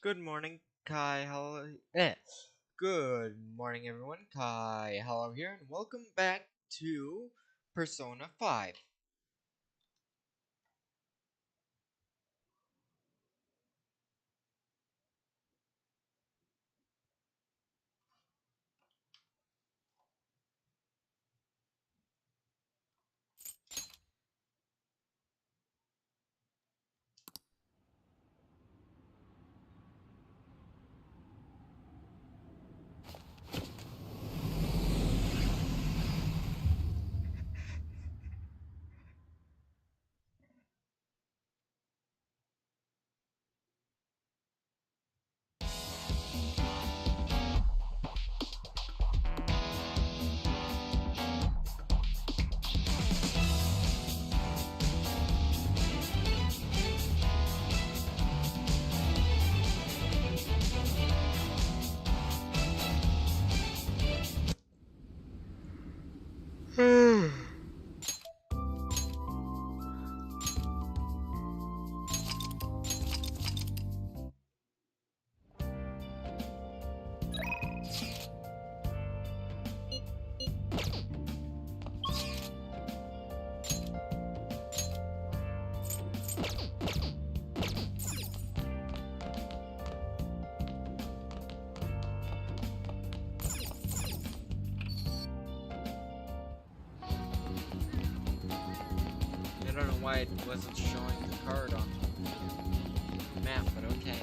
Good morning, Kai. Good morning, everyone. Kai, hello here, and welcome back to Persona 5. I don't know why it wasn't showing the card on the map, but okay.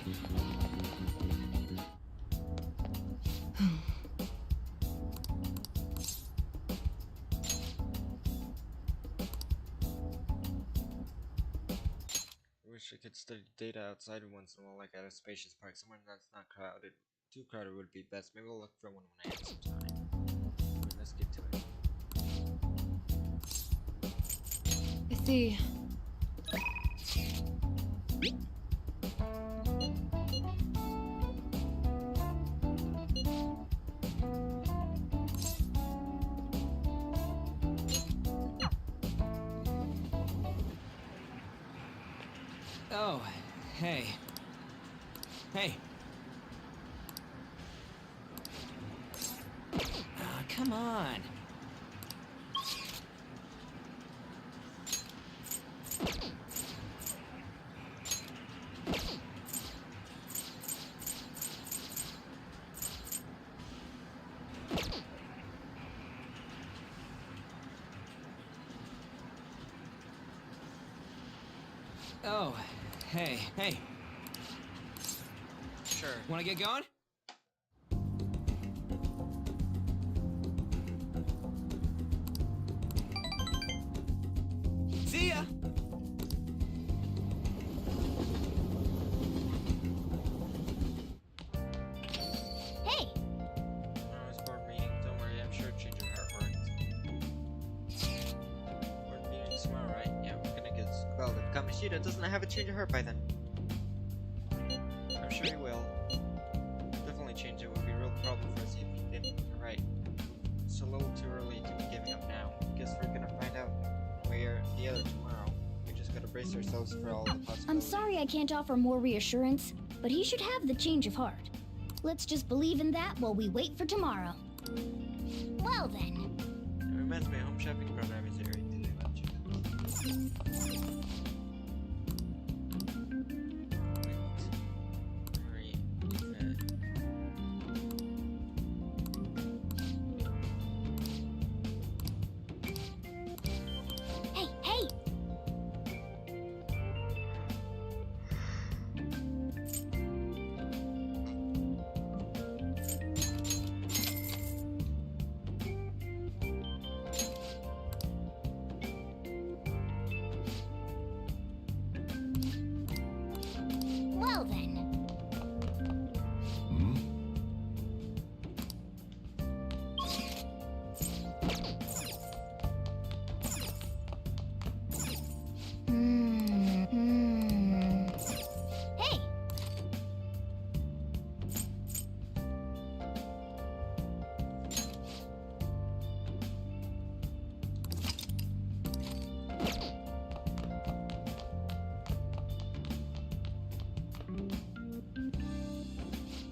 I wish I could study data outside once in a while, like at a spacious park, somewhere that's not crowded. Too crowded would be best. Maybe we'll look for one when I have some time. But let's get to it. I see. Oh, hey. Hey. Come on. Oh, hey. Sure. Wanna get going? See ya! Hey! No, it's board meeting. Don't worry, I'm sure change your heart works. Board meeting tomorrow, right? Yeah, we're gonna get expelled if Kamishita doesn't have a change of heart by then. I'm sure he will. Definitely change it would be a real problem for us if he didn't. Right. It's a little too early to be giving up now. Guess we're gonna find out where the other tomorrow. We just gotta brace ourselves for all the possibilities. I'm sorry I can't offer more reassurance, but he should have the change of heart. Let's just believe in that while we wait for tomorrow. Well then. It reminds me, home shopping program is airing today. Let's check it out. Hey!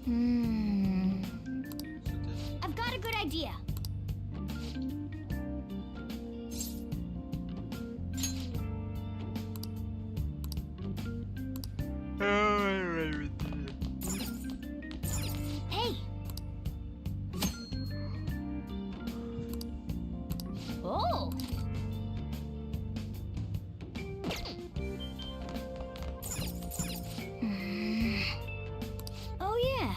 Hmm. So this. I've got a good idea. Hey! Oh! Oh, yeah.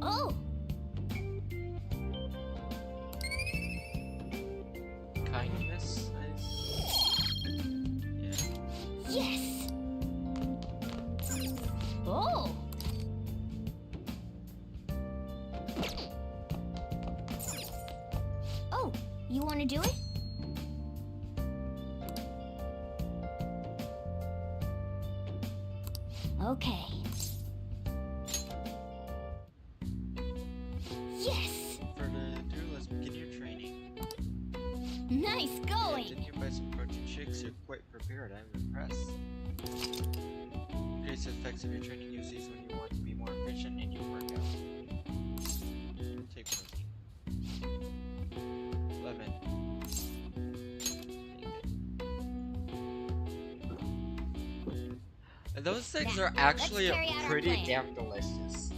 Oh! Kindness, yeah. Yes! Oh! Oh, you want to do it? Okay. Yes! Further ado, let's begin your training. Nice going! Did you buy some protein shakes? You're quite prepared. I'm impressed. Increase the effects of your training. Use these when you want to be more efficient in your workout. Take protein. 11. And those things Now, are actually let's carry out our pretty plan. damn delicious.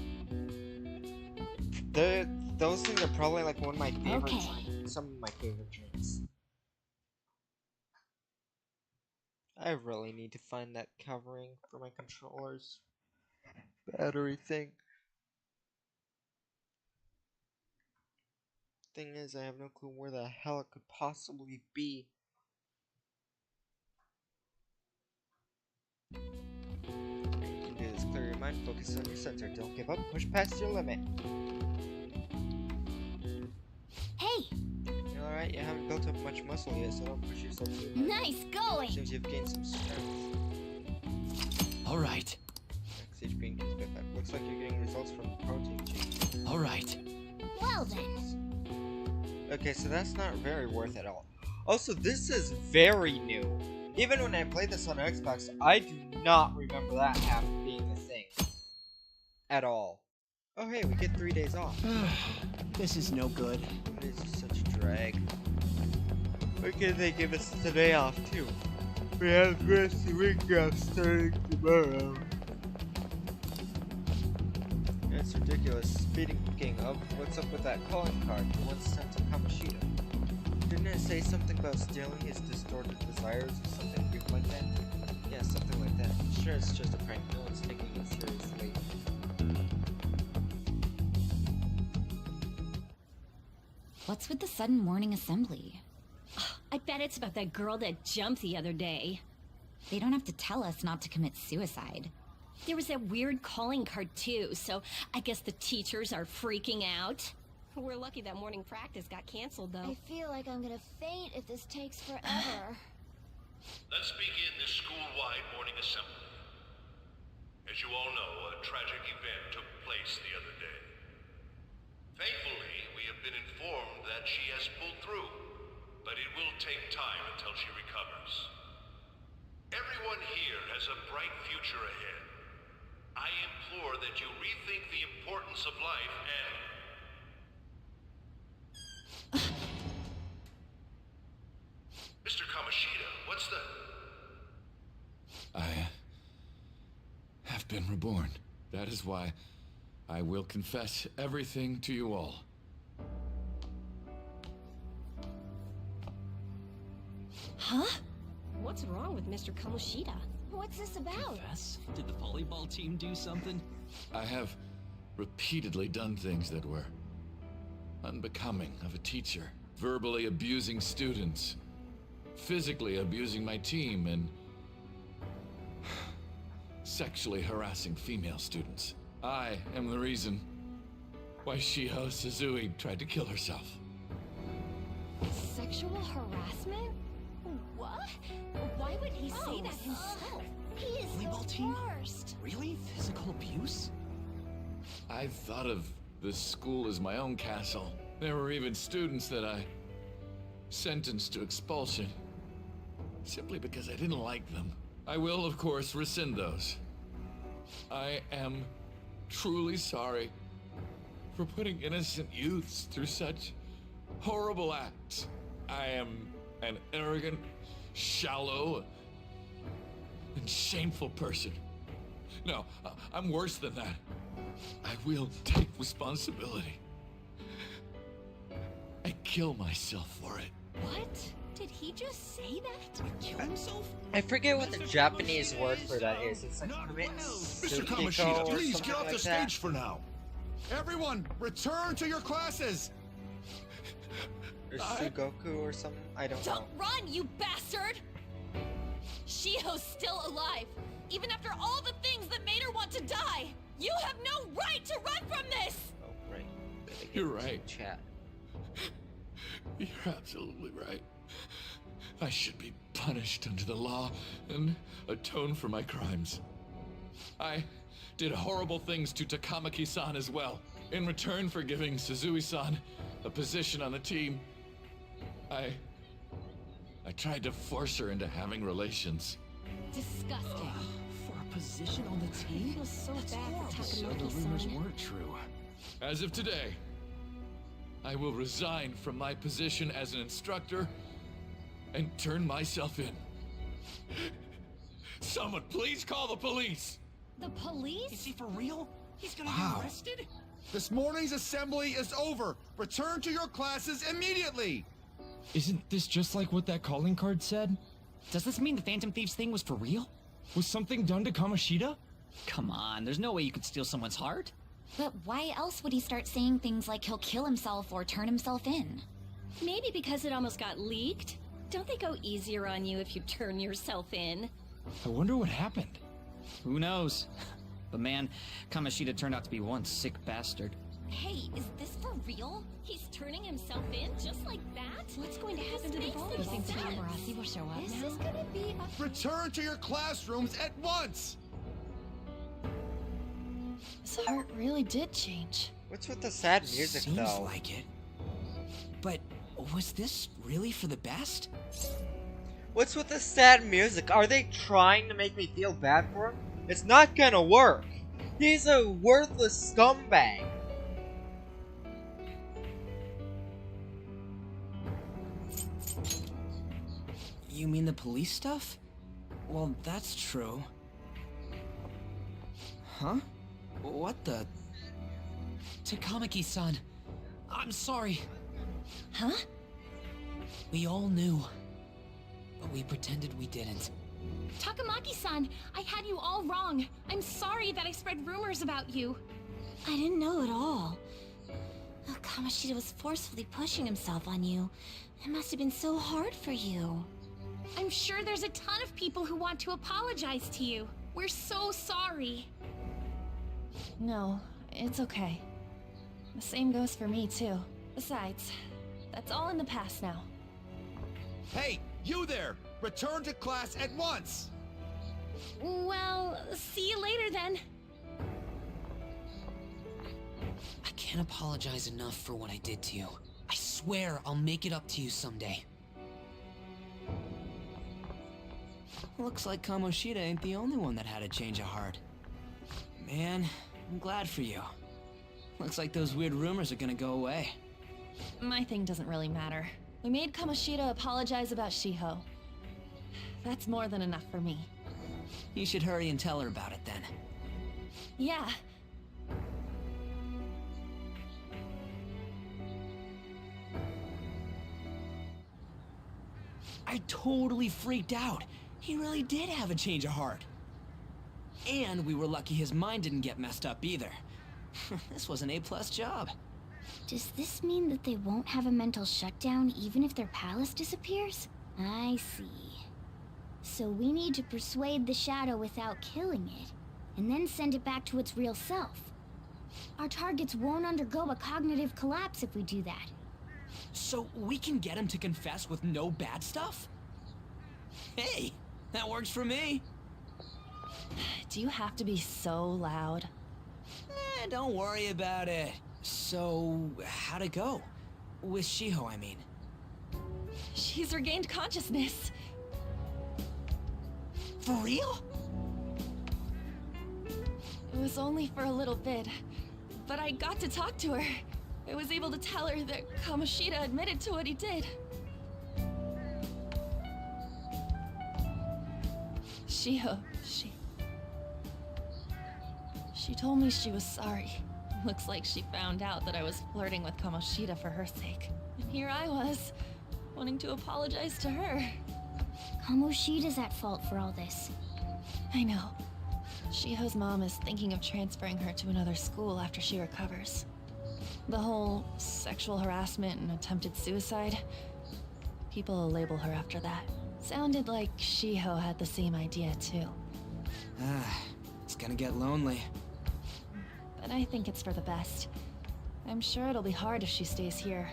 Those things are probably like one of my favorite some of my favorite drinks. I really need to find that covering for my controller's battery thing. Thing is, I have no clue where the hell it could possibly be. You can do this. Clear your mind, focus on your center. Don't give up, push past your limit. Hey! You're alright, you haven't built up much muscle yet, so don't push yourself too hard. Nice going! Seems you've gained some strength. All right. Max HP increased by 5. Looks like you're getting results from the protein shake. All right. Well then. Okay, so that's not very worth it at all. Also, this is very new. Even when I played this on Xbox, I do not remember that app being a thing. At all. Oh hey, we get 3 days off. This is no good. It is such a drag. Why can't they give us today off too? We have the rest of the week off starting tomorrow. It's ridiculous. Speaking of, what's up with that calling card? The one sent to Kamoshida. Didn't it say something about stealing his distorted desires or something weird like that? Yeah, something like that. Sure, it's just a prank. No one's taking it seriously. What's with the sudden morning assembly? I bet it's about that girl that jumped the other day. They don't have to tell us not to commit suicide. There was that weird calling card too, so I guess the teachers are freaking out. We're lucky that morning practice got canceled, though. I feel like I'm gonna faint if this takes forever. Let's begin this school-wide morning assembly. As you all know, a tragic event took place the other day. Thankfully, we have been informed that she has pulled through, but it will take time until she recovers. Everyone here has a bright future ahead. I implore that you rethink the importance of life and... Mr. Kamoshida, what's the... I have been reborn. That is why I will confess everything to you all. Huh? What's wrong with Mr. Kamoshida? What's this about? Confess? Did the volleyball team do something? I have repeatedly done things that were unbecoming of a teacher. Verbally abusing students, physically abusing my team, and sexually harassing female students. I am the reason why Shiho Suzui tried to kill herself. Sexual harassment? What? Why would he say that himself? He is Volleyball the team? worst. Really? Physical abuse? I thought of this school as my own castle. There were even students that I sentenced to expulsion, simply because I didn't like them. I will, of course, rescind those. I am truly sorry for putting innocent youths through such horrible acts. I am an arrogant, shallow, and shameful person. No, I'm worse than that. I will take responsibility. I kill myself for it. What? Did he just say that? Kill himself? I forget what the Japanese word for that is. It's like commit Mr. suicide Kamoshida, or please something get off like the that. stage for now. Everyone, return to your classes. Or Sugoku or something. I don't know. Don't run, you bastard! Shiho's still alive, even after all the things that made her want to die. You have no right to run from this! Oh, right. Gotta get You're into right. Chat. You're absolutely right. I should be punished under the law and atone for my crimes. I did horrible things to Takamaki-san as well. In return for giving Suzui-san a position on the team, I tried to force her into having relations. Disgusting. For a position on the team? feels so That's bad for horrible. So the rumors Takamaki-san. weren't true. As of today, I will resign from my position as an instructor and turn myself in. Someone please call the police! The police? Is he for real? He's gonna Wow. get arrested? This morning's assembly is over. Return to your classes immediately. Isn't this just like what that calling card said? Does this mean the Phantom Thieves thing was for real? Was something done to Kamoshida? Come on, there's no way you could steal someone's heart. But why else would he start saying things like he'll kill himself or turn himself in? Maybe because it almost got leaked. Don't they go easier on you if you turn yourself in? I wonder what happened. Who knows? But man, Kamoshida turned out to be one sick bastard. Hey, is this for real? He's turning himself in just like that? What's going to happen to the You think volleyball Takamurasi team? will show up This now? is gonna be a... Return to your classrooms at once. His heart really did change. What's with the sad music Seems though? like it. But was this really for the best? What's with the sad music? Are they trying to make me feel bad for him? It's not gonna work. He's a worthless scumbag. You mean the police stuff? Well, that's true. Huh? What the? Takamaki-san, I'm sorry. Huh? We all knew, but we pretended we didn't. Takamaki-san, I had you all wrong. I'm sorry that I spread rumors about you. I didn't know at all. Oh, Kamoshida was forcefully pushing himself on you. It must have been so hard for you. I'm sure there's a ton of people who want to apologize to you. We're so sorry. No, it's okay. The same goes for me, too. Besides, that's all in the past now. Hey, you there! Return to class at once. Well, see you later then. I can't apologize enough for what I did to you. I swear I'll make it up to you someday. Looks like Kamoshida ain't the only one that had a change of heart. Man, I'm glad for you. Looks like those weird rumors are gonna go away. My thing doesn't really matter. We made Kamoshida apologize about Shiho. That's more than enough for me. You should hurry and tell her about it then. Yeah. I totally freaked out. He really did have a change of heart. And we were lucky his mind didn't get messed up either. This was an A+ job. Does this mean that they won't have a mental shutdown even if their palace disappears? I see. So we need to persuade the shadow without killing it, and then send it back to its real self. Our targets won't undergo a cognitive collapse if we do that. So we can get him to confess with no bad stuff? Hey, that works for me. Do you have to be so loud? Don't worry about it. So, how'd it go? With Shiho, I mean. She's regained consciousness. For real? It was only for a little bit, but I got to talk to her. I was able to tell her that Kamoshida admitted to what he did. Shiho, she told me she was sorry. Looks like she found out that I was flirting with Kamoshida for her sake. And here I was, wanting to apologize to her. Kamoshida's at fault for all this. I know. Shiho's mom is thinking of transferring her to another school after she recovers. The whole sexual harassment and attempted suicide, people will label her after that. Sounded like Shiho had the same idea too. It's gonna get lonely. But I think it's for the best. I'm sure it'll be hard if she stays here.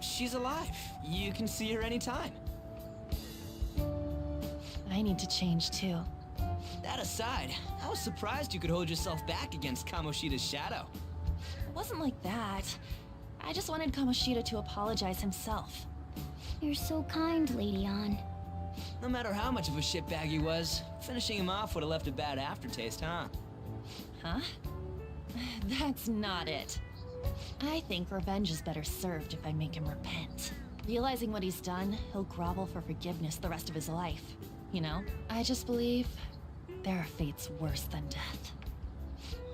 She's alive. You can see her anytime. I need to change too. That aside, I was surprised you could hold yourself back against Kamoshida's shadow. It wasn't like that. I just wanted Kamoshida to apologize himself. You're so kind, Lady Ann. No matter how much of a shitbag he was, finishing him off would have left a bad aftertaste, huh? Huh? That's not it. I think revenge is better served if I make him repent. Realizing what he's done, he'll grovel for forgiveness the rest of his life. You know? I just believe there are fates worse than death.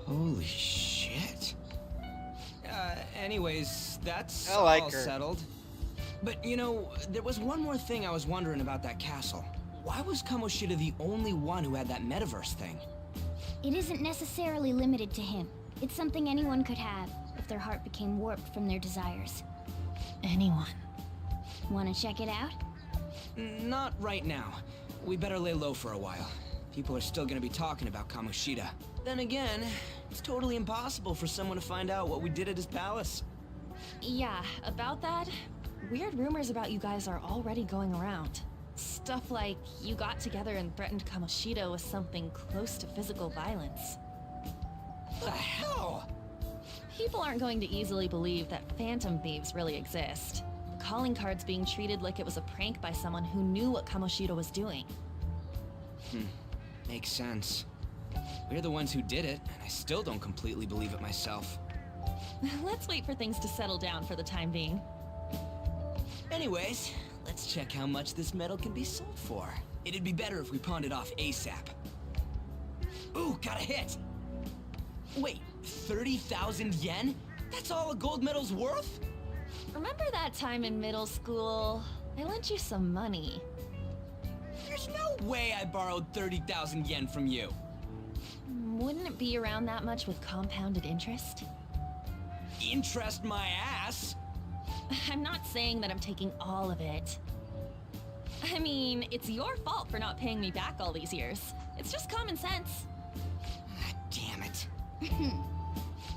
Holy shit. Anyways, that's I like all her. settled. But you know, there was one more thing I was wondering about that castle. Why was Kamoshida the only one who had that metaverse thing? It isn't necessarily limited to him. It's something anyone could have if their heart became warped from their desires. Anyone. Want to check it out? Not right now. We better lay low for a while. People are still gonna be talking about Kamoshida. Then again, it's totally impossible for someone to find out what we did at his palace. Yeah, about that, weird rumors about you guys are already going around. Stuff like you got together and threatened Kamoshida with something close to physical violence. What the hell? People aren't going to easily believe that phantom thieves really exist. The calling card's being treated like it was a prank by someone who knew what Kamoshida was doing. Makes sense. We're the ones who did it, and I still don't completely believe it myself. Let's wait for things to settle down for the time being. Anyways, let's check how much this metal can be sold for. It'd be better if we pawned it off ASAP. Ooh, got a hit! Wait, 30,000 yen? That's all a gold medal's worth? Remember that time in middle school? I lent you some money. There's no way I borrowed 30,000 yen from you. Wouldn't it be around that much with compounded interest? Interest my ass! I'm not saying that I'm taking all of it. I mean, it's your fault for not paying me back all these years. It's just common sense. Ah, damn it.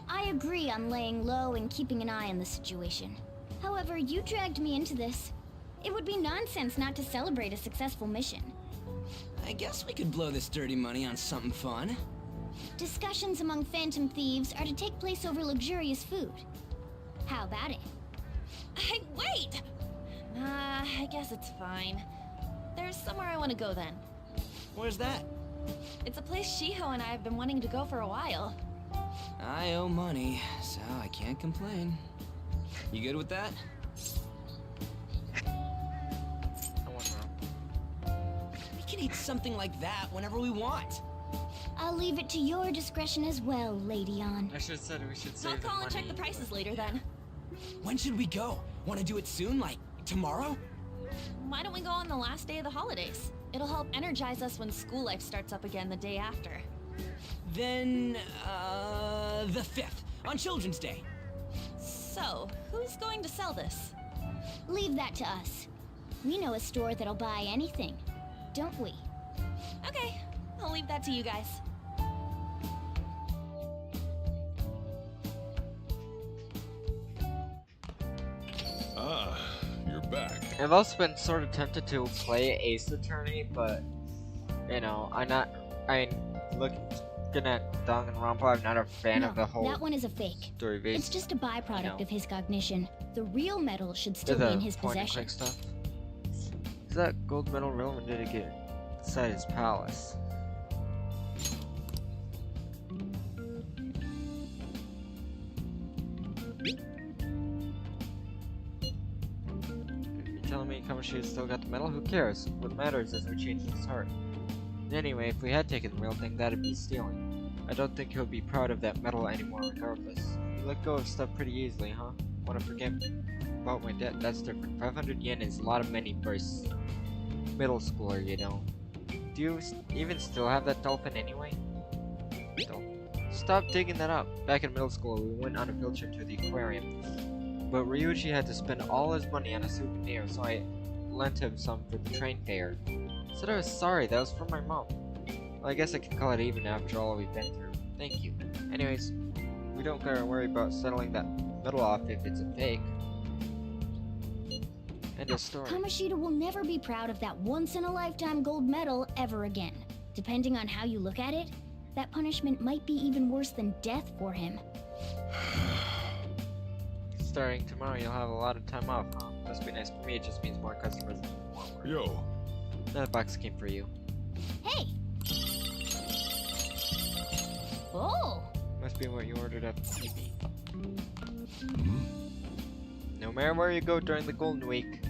I agree on laying low and keeping an eye on the situation. However, you dragged me into this. It would be nonsense not to celebrate a successful mission. I guess we could blow this dirty money on something fun. Discussions among phantom thieves are to take place over luxurious food. How about it? Hey, wait! I guess it's fine. There's somewhere I want to go then. Where's that? It's a place Shiho and I have been wanting to go for a while. I owe money, so I can't complain. You good with that? I want to. We can eat something like that whenever we want. I'll leave it to your discretion as well, Lady Ann. I should have said we should save I'll the call money. and check the prices later then. When should we go? Want to do it soon, like tomorrow? Why don't we go on the last day of the holidays? It'll help energize us when school life starts up again the day after. Then, the 5th, on Children's Day. So, who's going to sell this? Leave that to us. We know a store that'll buy anything, don't we? Okay, I'll leave that to you guys. Ah, you're back. I've also been sort of tempted to play Ace Attorney, but you know, looking at Danganronpa, I'm not a fan No, of the whole that one is a fake. story base. It's just a byproduct No. of his cognition. The real metal should still With be in the his point and possession. click stuff. Is that gold medal relevant? Did it get inside his palace. You're telling me Kamoshida still got the medal? Who cares? What matters is we changed his heart. Anyway, if we had taken the real thing, that'd be stealing. I don't think he'll be proud of that medal anymore regardless. You let go of stuff pretty easily, huh? Wanna forget about my debt? That's different. 500 yen is a lot of money for a middle schooler, you know. Do you even still have that dolphin anyway? Stop digging that up. Back in middle school, we went on a field trip to the aquarium. But Ryuichi had to spend all his money on a souvenir, so I lent him some for the train fare. Said I was sorry, that was from my mom. Well, I guess I can call it even after all we've been through. Thank you. Anyways, we don't gotta worry about settling that medal off if it's a fake. End of story. Kamoshida will never be proud of that once-in-a-lifetime gold medal ever again. Depending on how you look at it, that punishment might be even worse than death for him. Starting tomorrow, you'll have a lot of time off, huh? Must be nice for me, it just means more customers and more work. Yo. Another box came for you. Hey! Oh! Must be what you ordered at the TV. No matter where you go during the Golden Week,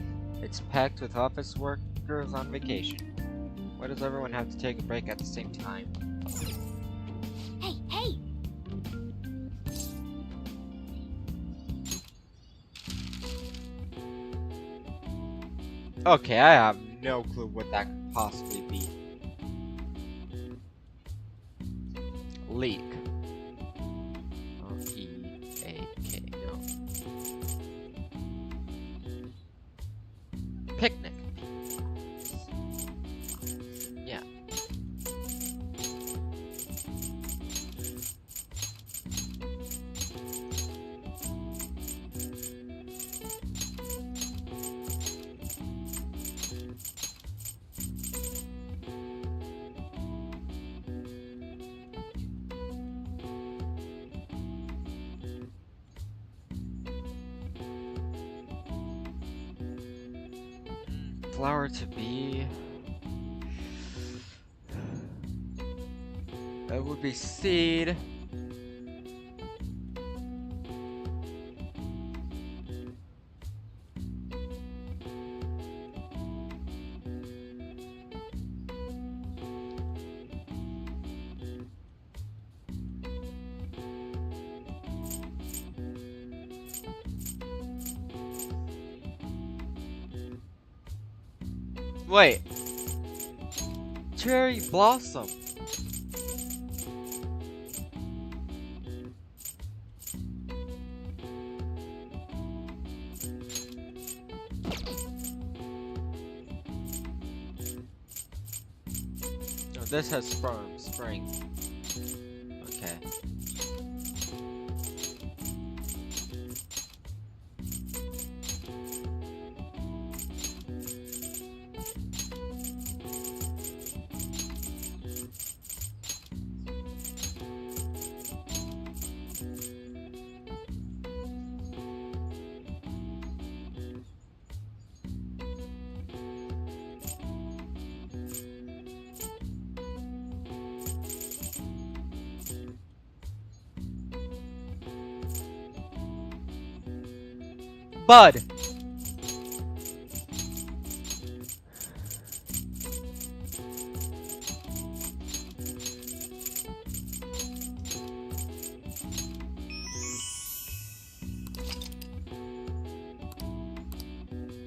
it's packed with office workers on vacation. Why does everyone have to take a break at the same time? Hey, hey! Okay, I have no clue what that could possibly be. Leak. E-A-K, no. Picnic. Yeah. Flower to be. That would be seed. Wait. Cherry blossom. Oh, this has spring. Okay. Bud.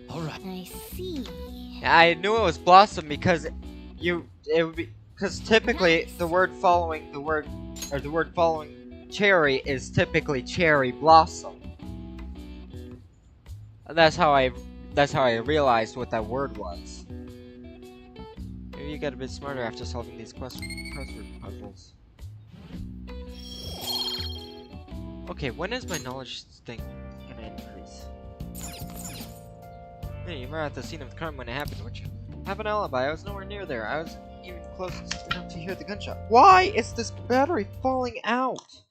All right. I see. I knew it was blossom because it would be because typically the word following cherry is typically cherry blossom. And that's how I realized what that word was. Maybe you got a bit smarter after solving these crossword puzzles. Okay, when is my knowledge thing gonna increase? Hey, you were at the scene of the crime when it happened, weren't you? I have an alibi, I was nowhere near there. I was even close enough to hear the gunshot. Why is this battery falling out?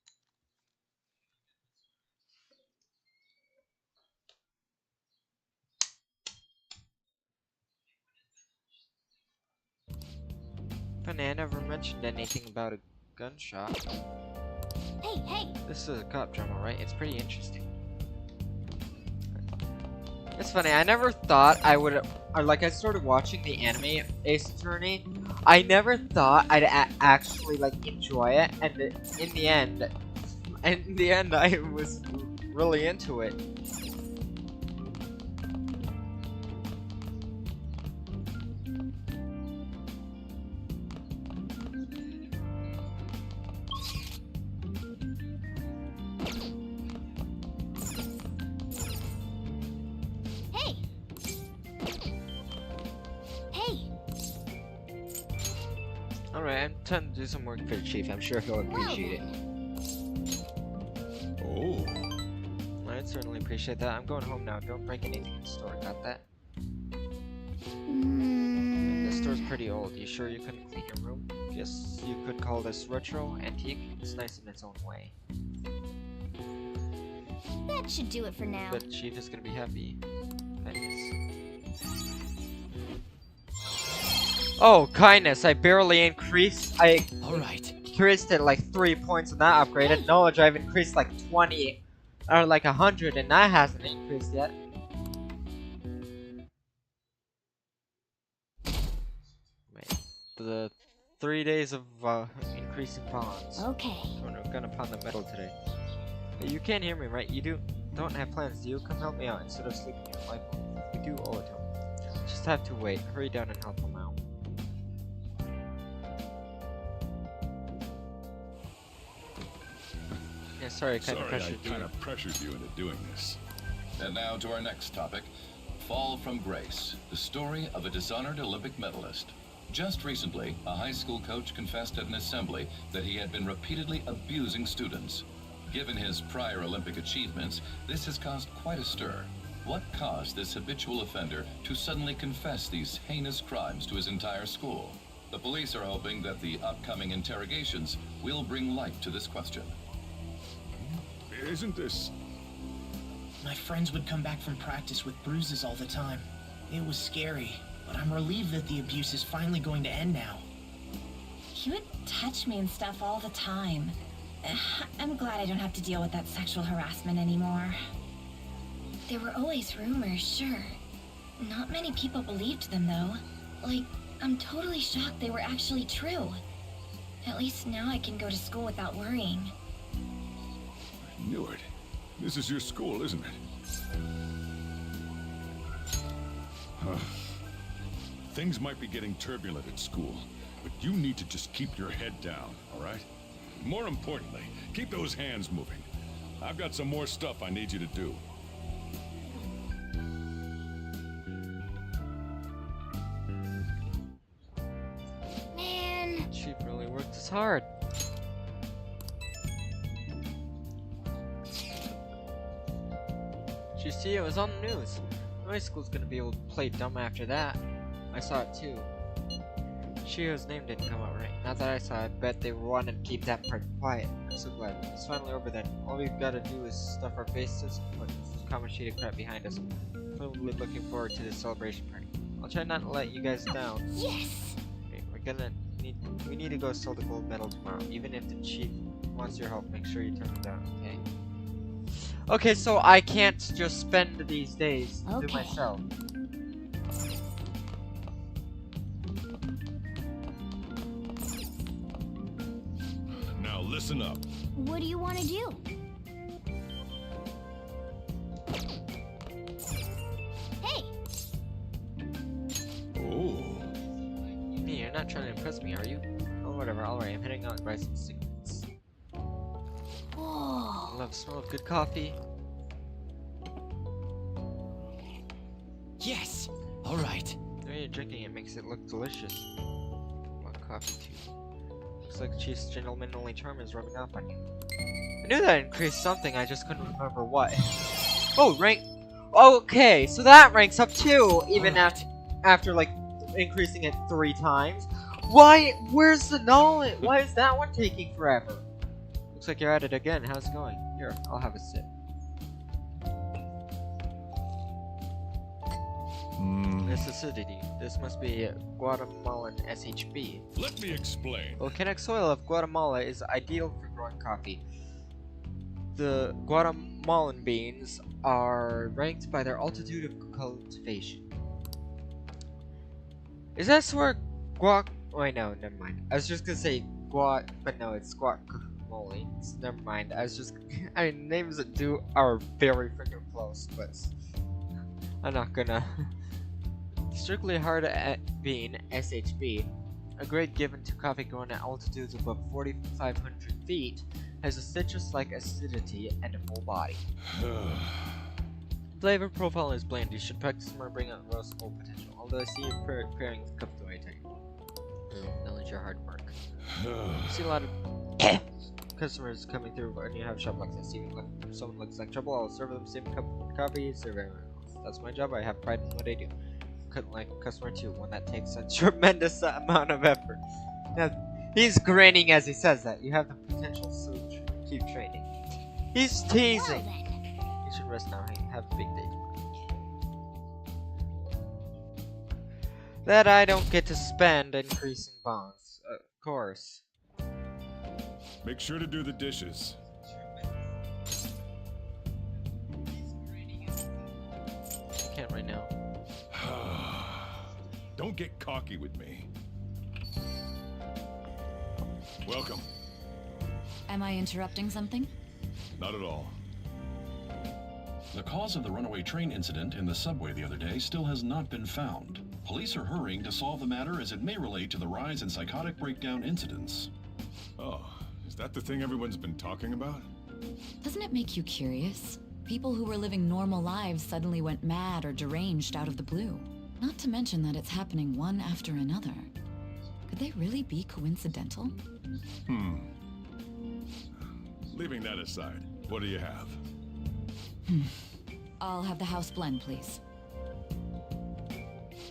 Funny, I never mentioned anything about a gunshot. Hey, hey! This is a cop drama, right? It's pretty interesting. It's funny, I never thought I would, like, I started watching the anime Ace Attorney. I never thought I'd actually, like, enjoy it, and in the end, I was really into it. Hey! Hey! Alright, I'm trying to do some work for the chief. I'm sure he'll appreciate it. Oh. I'd certainly appreciate that. I'm going home now. Don't break anything in the store. Got that? The store's pretty old. You sure you couldn't clean your room? Guess you could call this retro, antique. It's nice in its own way. That should do it for now. The chief is gonna be happy. Kindness. Oh, kindness! I barely increased. I Alright. increased it like 3 points on that upgrade. And knowledge I've increased like 20 or like 100, and that hasn't increased yet. Wait, the 3 days of increasing bonds. Okay. We're gonna pound the metal today. Hey, you can't hear me, right? You don't have plans, do you? Come help me out instead of sleeping in your life. We do owe it to him. Just have to wait. Hurry down and help him out. Yeah, sorry, I kind of pressured you. You into doing this. And now to our next topic, Fall from Grace, the story of a dishonored Olympic medalist. Just recently, a high school coach confessed at an assembly that he had been repeatedly abusing students. Given his prior Olympic achievements, this has caused quite a stir. What caused this habitual offender to suddenly confess these heinous crimes to his entire school? The police are hoping that the upcoming interrogations will bring light to this question. Isn't this... My friends would come back from practice with bruises all the time. It was scary, but I'm relieved that the abuse is finally going to end now. He would touch me and stuff all the time. I'm glad I don't have to deal with that sexual harassment anymore. There were always rumors, sure. Not many people believed them, though. Like, I'm totally shocked they were actually true. At least now I can go to school without worrying. I knew it. This is your school, isn't it? Things might be getting turbulent at school, but you need to just keep your head down, all right? More importantly, keep those hands moving. I've got some more stuff I need you to do. Man. Chief really worked as hard. Did you see? It was on the news. My school's gonna be able to play dumb after that. I saw it too. Shio's name didn't come out right. Now that I saw it, I bet they wanted to keep that part quiet. I'm so glad. It's finally over then. All we've gotta do is stuff our faces and put Kamoshida crap behind us. Totally looking forward to this celebration party. I'll try not to let you guys down. Yes! Okay, we need to go sell the gold medal tomorrow. Even if the chief wants your help, make sure you turn him down, okay? Okay, so I can't just spend these days to do myself. Now listen up. What do you want to do? Hey! Oh. Hey, you're not trying to impress me, are you? Oh, whatever, alright, I'm heading out and buy some cigarettes. Whoa. I love the smell of good coffee. Yes! Alright. The way you're drinking it makes it look delicious. I want coffee too. Looks like the chief's gentlemanly charm is rubbing off on you. I knew that increased something, I just couldn't remember what. Oh, rank. Okay, so that ranks up too, even after like increasing it 3 times. Why? Where's the knowledge? Why is that one taking forever? Looks like you're at it again. How's it going? Here, I'll have a sip. This acidity. This must be Guatemalan SHB. Let me explain. Volcanic soil of Guatemala is ideal for growing coffee. The Guatemalan beans are ranked by their altitude of cultivation. Is that where guac? Wait, no, never mind. I was just gonna say guat, but no, it's guacamole. Never mind. I mean, names that are very freaking close, but I'm not gonna. Strictly hard bean (SHB), a grade given to coffee grown at altitudes above 4,500 feet, has a citrus-like acidity and a full body. Flavor profile is bland. You should practice more, bring out roastable potential. Although I see you preparing cup to I take. Acknowledge your hard work. I see a lot of customers coming through when you have a shop like this. If someone looks like trouble, I'll serve them the same cup of coffee, serve everyone else. That's my job. I have pride in what I do. Couldn't like a customer too, one that takes a tremendous amount of effort. Now, he's grinning as he says that. You have the potential, so keep training. He's teasing. You should rest now. Hey, have a big day tomorrow. That I don't get to spend increasing bonds. Of course. Make sure to do the dishes. I can't right now. Don't get cocky with me. Welcome. Am I interrupting something? Not at all. The cause of the runaway train incident in the subway the other day still has not been found. Police are hurrying to solve the matter as it may relate to the rise in psychotic breakdown incidents. Oh, is that the thing everyone's been talking about? Doesn't it make you curious? People who were living normal lives suddenly went mad or deranged out of the blue. Not to mention that it's happening one after another. Could they really be coincidental? Leaving that aside, what do you have? I'll have the house blend, please.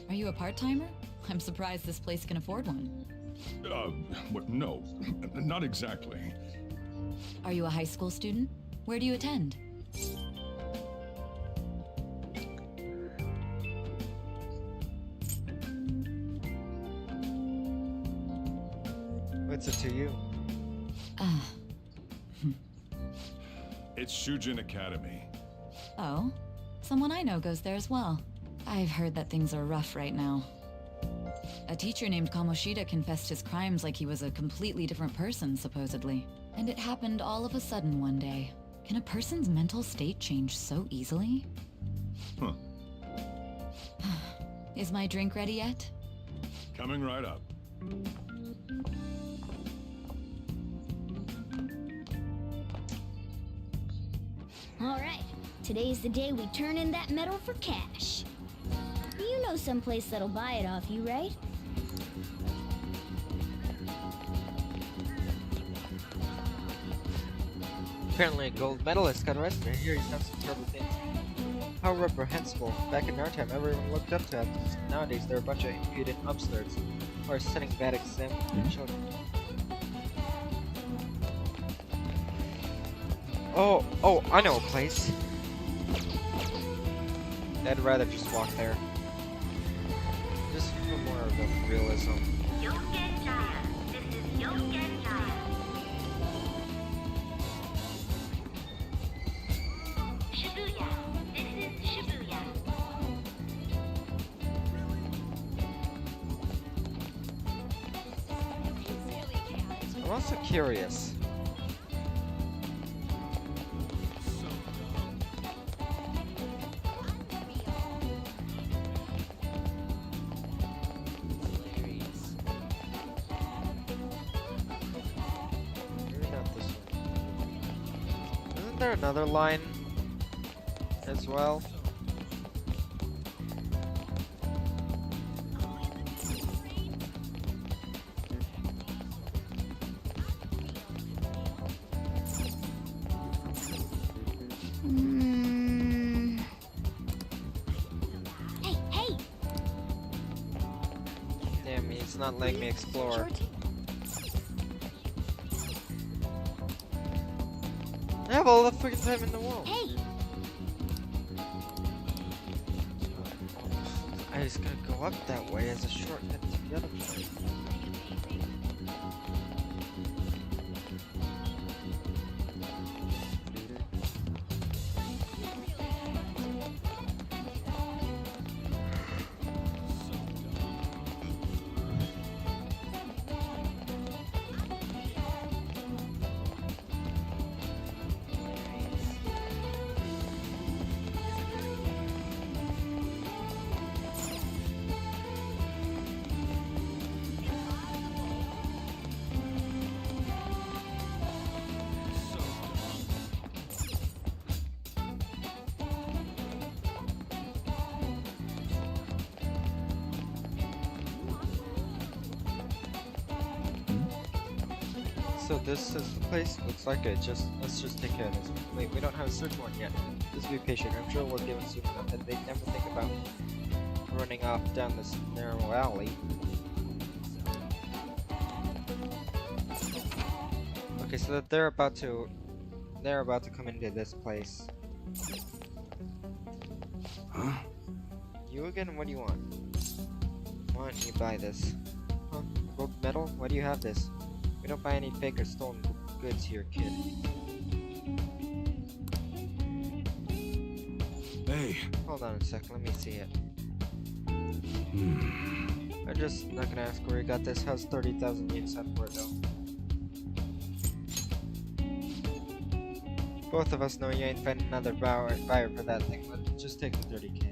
Are you a part-timer? I'm surprised this place can afford one. No, not exactly. Are you a high school student? Where do you attend? What's it to you? It's Shujin Academy. Oh, someone I know goes there as well. I've heard that things are rough right now. A teacher named Kamoshida confessed his crimes like he was a completely different person, supposedly. And it happened all of a sudden one day. Can a person's mental state change so easily? Huh. Is my drink ready yet? Coming right up. Alright, today's the day we turn in that metal for cash. You know someplace that'll buy it off you, right? Apparently a gold medalist got arrested. I hear he's done some terrible things. How reprehensible. Back in our time, everyone looked up to him. Nowadays, they're a bunch of impudent upstarts who are setting bad examples for children. Oh, I know a place. I'd rather just walk there. Just for more of the realism. I'm also curious. Maybe not this one. Isn't there another line as well? Hey! Damn, he's not letting me explore. I have all the freaking time in the world. Hey! I was gonna go up that way as a shortcut to the other place. So this is the place? Looks like it. Let's just take care of this. Wait, we don't have a search warrant yet. Just be patient. I'm sure we'll give it soon enough that they never think about running off down this narrow alley. Okay, so that they're about to come into this place. Huh? You again? What do you want? Why don't you buy this? Huh? Gold medal? Why do you have this? We don't buy any fake or stolen goods here, kid. Hey. Hold on a sec, let me see it. I'm just not gonna ask where you got this. How's 30,000 yen set for it though? Both of us know you ain't finding another buyer for that thing. Let's just take the 30k.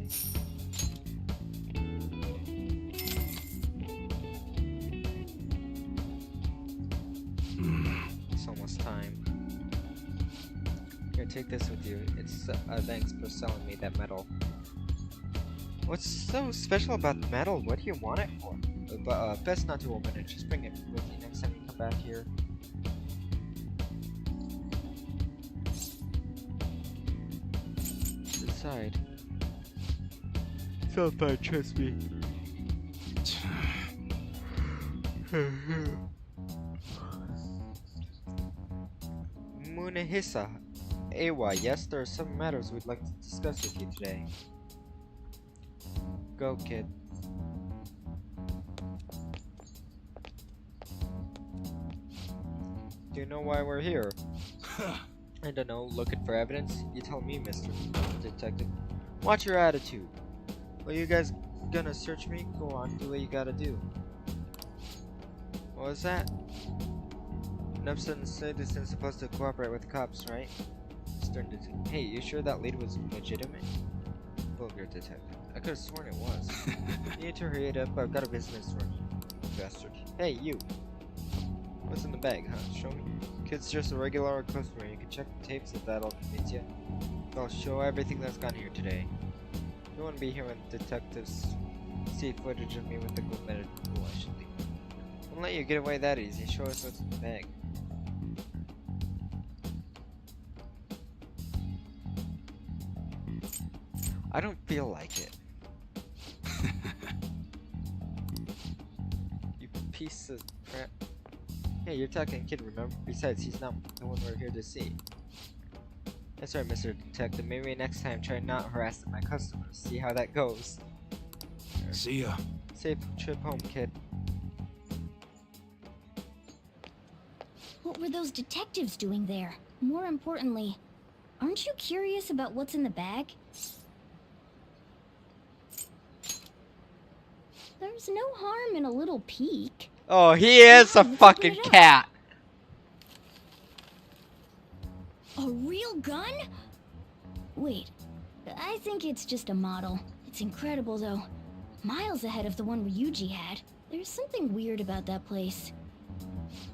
It's almost time. Here, take this with you. It's thanks for selling me that medal. What's so special about the medal? What do you want it for? Best not to open it. Just bring it with you next time you come back here. Decide. Felt fine, trust me. Munehisa. Awa, yes, there are some matters we'd like to discuss with you today. Go, kid. Do you know why we're here? I don't know, looking for evidence? You tell me, Mr. Detective. Watch your attitude. Well, you guys gonna search me? Go on, do what you gotta do. What was that? Nubson said this isn't supposed to cooperate with the cops, right? Stern detective. Hey, you sure that lead was legitimate? Vulgar detective. I could have sworn it was. You need to hurry it up, I've got a business run. Bastard. Hey, you! What's in the bag, huh? Show me. Kid's just a regular customer. You can check the tapes if that'll convince you. I'll show everything that's gone here today. You won't be here when detectives see footage of me with the gold medal. I should leave. Won't let you get away that easy. Show us what's in the bag. I don't feel like it. You piece of crap. Hey, you're talking kid, remember? Besides, he's not the one we're here to see. That's right, Mr. Detective. Maybe next time try not harassing my customers. See how that goes. See ya. Safe trip home, kid. What were those detectives doing there? More importantly, aren't you curious about what's in the bag? There's no harm in a little peek. Oh, he is a fucking cat. A real gun? Wait, I think it's just a model. It's incredible though. Miles ahead of the one Ryuji had. There's something weird about that place.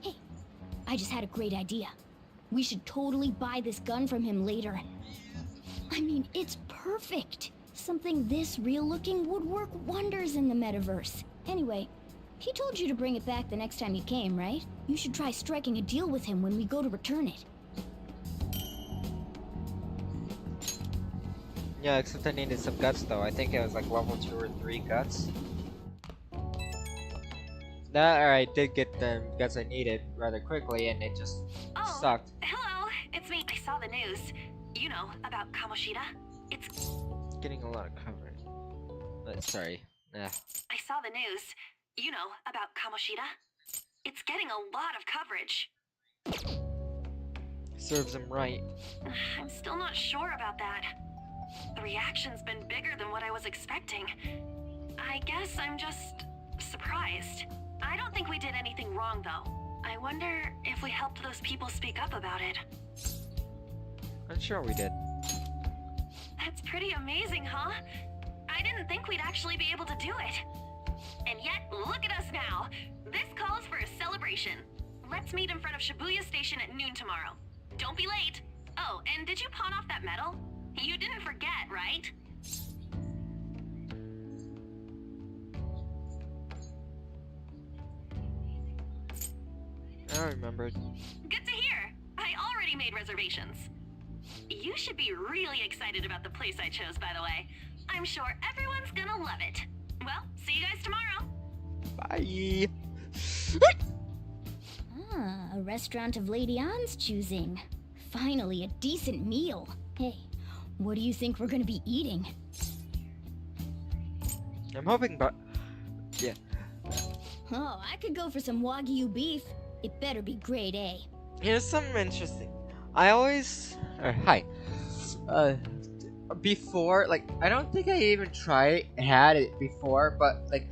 Hey, I just had a great idea. We should totally buy this gun from him later. I mean, it's perfect. Something this real looking would work wonders in the metaverse. Anyway, he told you to bring it back the next time you came, right? You should try striking a deal with him when we go to return it. Yeah, except I needed some guts though. I think it was like level 2 or 3 guts. I did get the guts I needed rather quickly and it just sucked. Hello, it's me. I saw the news. You know, about Kamoshida. It's Getting a lot of coverage. But sorry. Yeah. I saw the news. You know, about Kamoshida. It's getting a lot of coverage. Serves him right. I'm still not sure about that. The reaction's been bigger than what I was expecting. I guess I'm just surprised. I don't think we did anything wrong, though. I wonder if we helped those people speak up about it. I'm sure we did. That's pretty amazing, huh? I didn't think we'd actually be able to do it. And yet, look at us now. This calls for a celebration. Let's meet in front of Shibuya Station at noon tomorrow. Don't be late. Oh, and did you pawn off that medal? You didn't forget, right? I remembered. Good to hear. I already made reservations. You should be really excited about the place I chose, by the way. I'm sure everyone's gonna love it. Well, see you guys tomorrow. Bye. Ah, a restaurant of Lady Ann's choosing. Finally, a decent meal. Hey, what do you think we're gonna be eating? I'm hoping, but yeah. Oh, I could go for some Wagyu beef. It better be grade A. Here's something interesting. I always hi. Before, like, I don't think I even had it before, but like,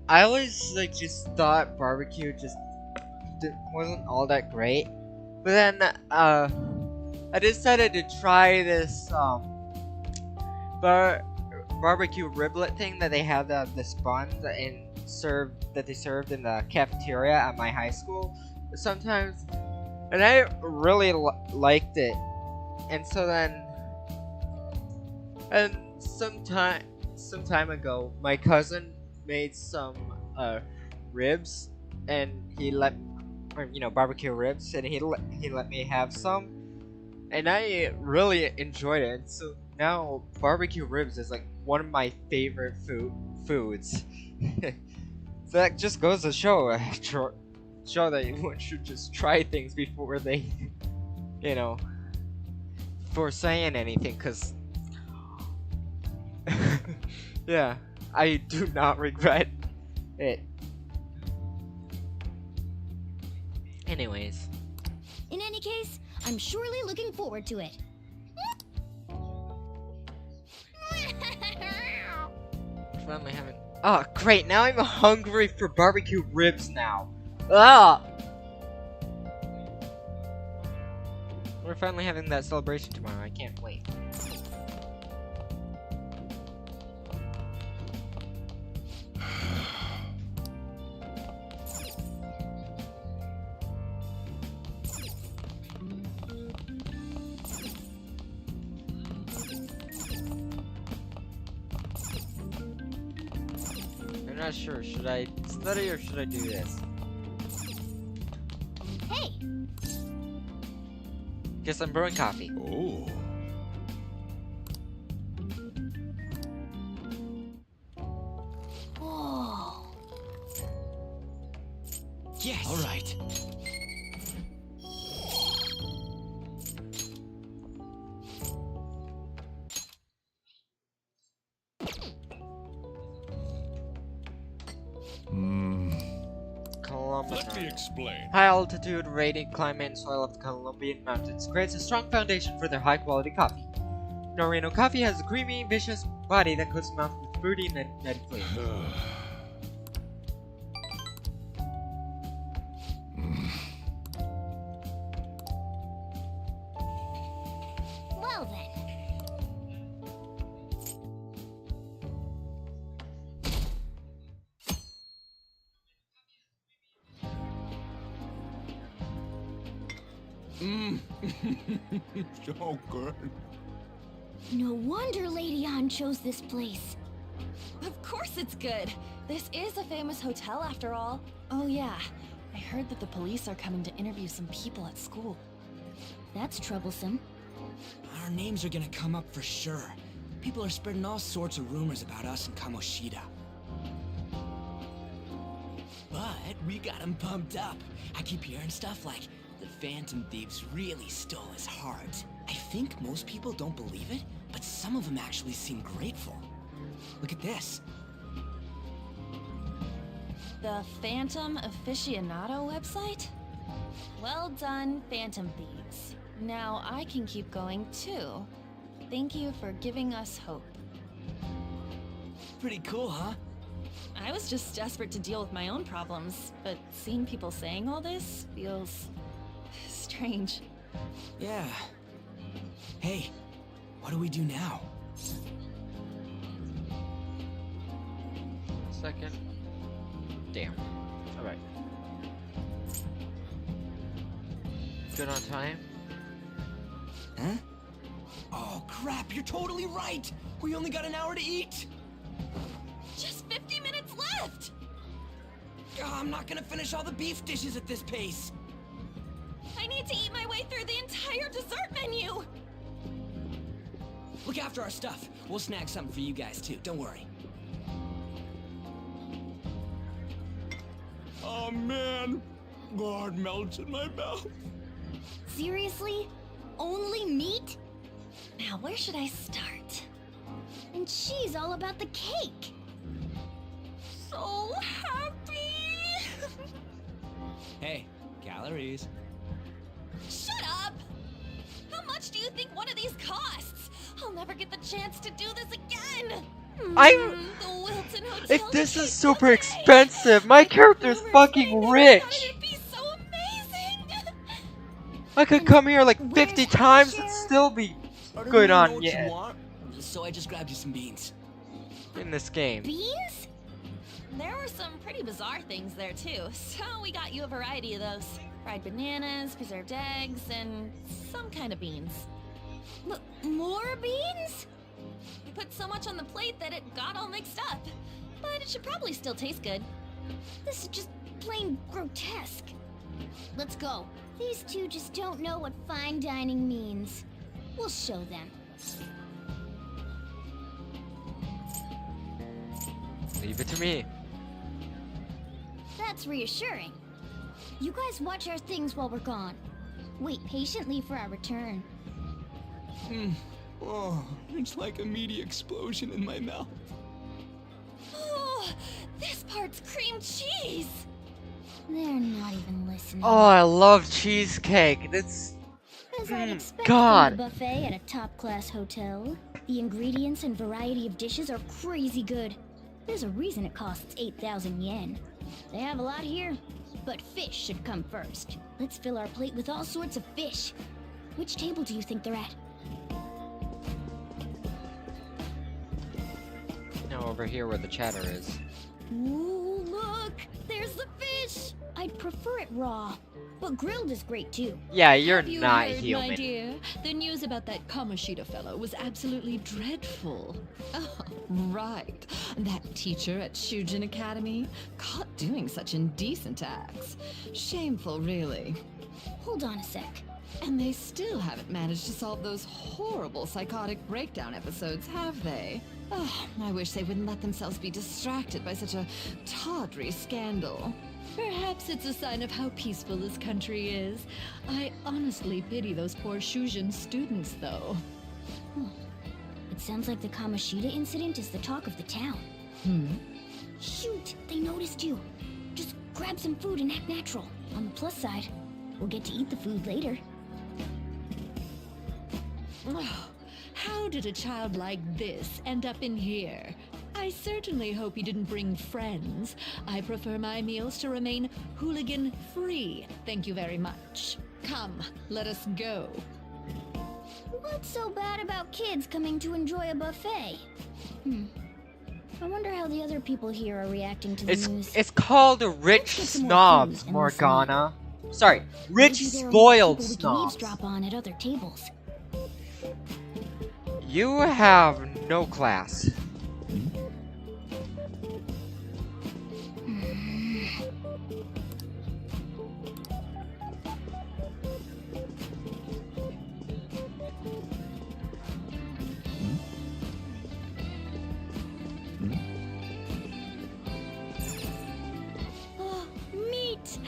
I always like just thought barbecue just wasn't all that great. But then I decided to try this barbecue riblet thing that they had this bun and they served in the cafeteria at my high school sometimes, and I really liked it. And so then, and some time ago, my cousin made some ribs, and barbecue ribs, and he let me have some, and I really enjoyed it. And so now barbecue ribs is like one of my favorite foods. So that just goes to show that one should just try things before they, before saying anything, cause yeah, I do not regret it. Anyways. In any case, I'm surely looking forward to it. Finally having. Oh, great! Now I'm hungry for barbecue ribs now. Ah! We're finally having that celebration tomorrow. I can't wait. I'm not sure. Should I study or should I do this? Hey! Guess I'm brewing coffee. Oh. Whoa. Yes. All right. Let me explain. High altitude, radiant climate, and soil of the Colombian mountains creates a strong foundation for their high quality coffee. Norino coffee has a creamy, vicious body that coats the mouth with fruity and nutty flavor. Well then. So good. No wonder Lady Ann chose this place. Of course it's good. This is a famous hotel after all. Oh yeah, I heard that the police are coming to interview some people at school. That's troublesome. Our names are gonna come up for sure. People are spreading all sorts of rumors about us and Kamoshida. But we got him pumped up. I keep hearing stuff like, the Phantom Thieves really stole his heart. I think most people don't believe it, but some of them actually seem grateful. Look at this. The Phantom Aficionado website? Well done, Phantom Thieves. Now I can keep going too. Thank you for giving us hope. Pretty cool, huh? I was just desperate to deal with my own problems, but seeing people saying all this feels strange. Yeah. Hey, what do we do now? Second. Damn. Alright. Good on time? Huh? Oh, crap, you're totally right! We only got an hour to eat! Just 50 minutes left! I'm not gonna finish all the beef dishes at this pace! I need to eat my way through the entire dessert menu! Look after our stuff. We'll snag something for you guys, too. Don't worry. Oh, man. God melts in my mouth. Seriously? Only meat? Now, where should I start? And she's all about the cake. So happy! Hey, calories. Shut up! How much do you think one of these costs? I'll never get the chance to do this again! The Wilton Hotel This is cake super buffet. expensive! My character's Boomers fucking made me rich! thought it'd be so amazing! I could come here like 50 Where's times Hellshire? and still be I don't good even know on what you yeah want, so I just grabbed you some beans. in this game. Beans? There were some pretty bizarre things there too, so we got you a variety of those. Fried bananas, preserved eggs, and some kind of beans. More beans? We put so much on the plate that it got all mixed up. But it should probably still taste good. This is just plain grotesque. Let's go. These two just don't know what fine dining means. We'll show them. Leave it to me. That's reassuring. You guys watch our things while we're gone. Wait patiently for our return. Oh, it's like a meaty explosion in my mouth. Oh, this part's cream cheese! They're not even listening. Oh, I love cheesecake. That's As I'd expect God. from a buffet at a top-class hotel, the ingredients and variety of dishes are crazy good. There's a reason it costs 8,000 yen. They have a lot here, but fish should come first. Let's fill our plate with all sorts of fish. Which table do you think they're at? no over here where the chatter is. Ooh, look! There's the fish! I'd prefer it raw, but grilled is great too. Yeah, you're Have you not heard, human. my dear? The news about that Kamoshida fellow was absolutely dreadful. Oh, right. That teacher at Shujin Academy, caught doing such indecent acts. Shameful, really. Hold on a sec. And they still haven't managed to solve those horrible psychotic breakdown episodes, have they? Oh, I wish they wouldn't let themselves be distracted by such a tawdry scandal. Perhaps it's a sign of how peaceful this country is. I honestly pity those poor Shujin students, though. It sounds like the Kamoshida incident is the talk of the town. Shoot, they noticed you. Just grab some food and act natural. On the plus side, we'll get to eat the food later. Oh, how did a child like this end up in here? I certainly hope he didn't bring friends. I prefer my meals to remain hooligan-free. Thank you very much. Come, let us go. What's so bad about kids coming to enjoy a buffet? I wonder how the other people here are reacting to the news. It's called rich Let's get some more snobs, food and listen in. Morgana. Sorry, rich Maybe there are more spoiled people we can snobs. eavesdrop on at other tables. You have no class. Oh, meat!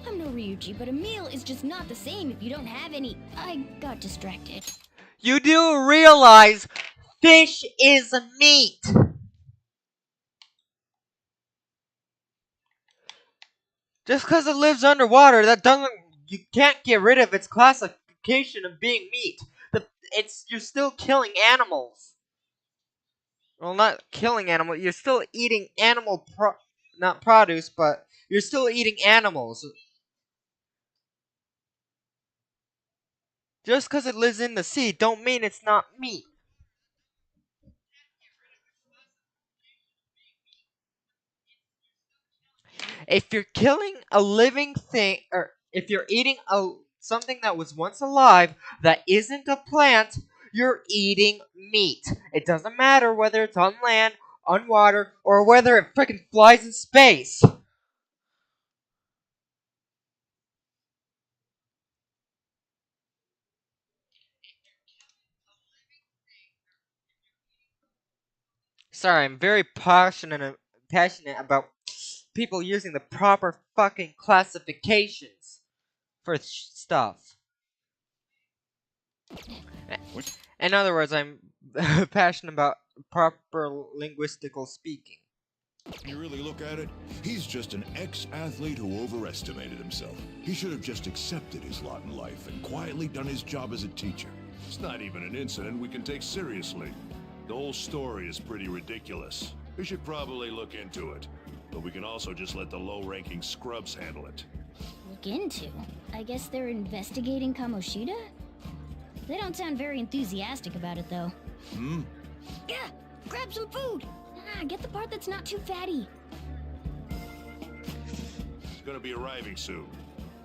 I'm no Ryuji, but a meal is just not the same if you don't have any. I got distracted. You do realize fish is meat. Just because it lives underwater, that doesn't. You can't get rid of its classification of being meat. You're still killing animals. Well, not killing animals. You're still eating not produce, but you're still eating animals. Just because it lives in the sea, don't mean it's not meat. If you're killing a living thing, or if you're eating something that was once alive that isn't a plant, you're eating meat. It doesn't matter whether it's on land, on water, or whether it freaking flies in space. Sorry, I'm very passionate about people using the proper fucking classifications for stuff. In other words, I'm passionate about proper linguistical speaking. You really look at it, he's just an ex-athlete who overestimated himself. He should have just accepted his lot in life and quietly done his job as a teacher. It's not even an incident we can take seriously. The whole story is pretty ridiculous. We should probably look into it. But we can also just let the low-ranking scrubs handle it. Look into? I guess they're investigating Kamoshida? They don't sound very enthusiastic about it, though. Yeah, grab some food! Get the part that's not too fatty. He's gonna be arriving soon.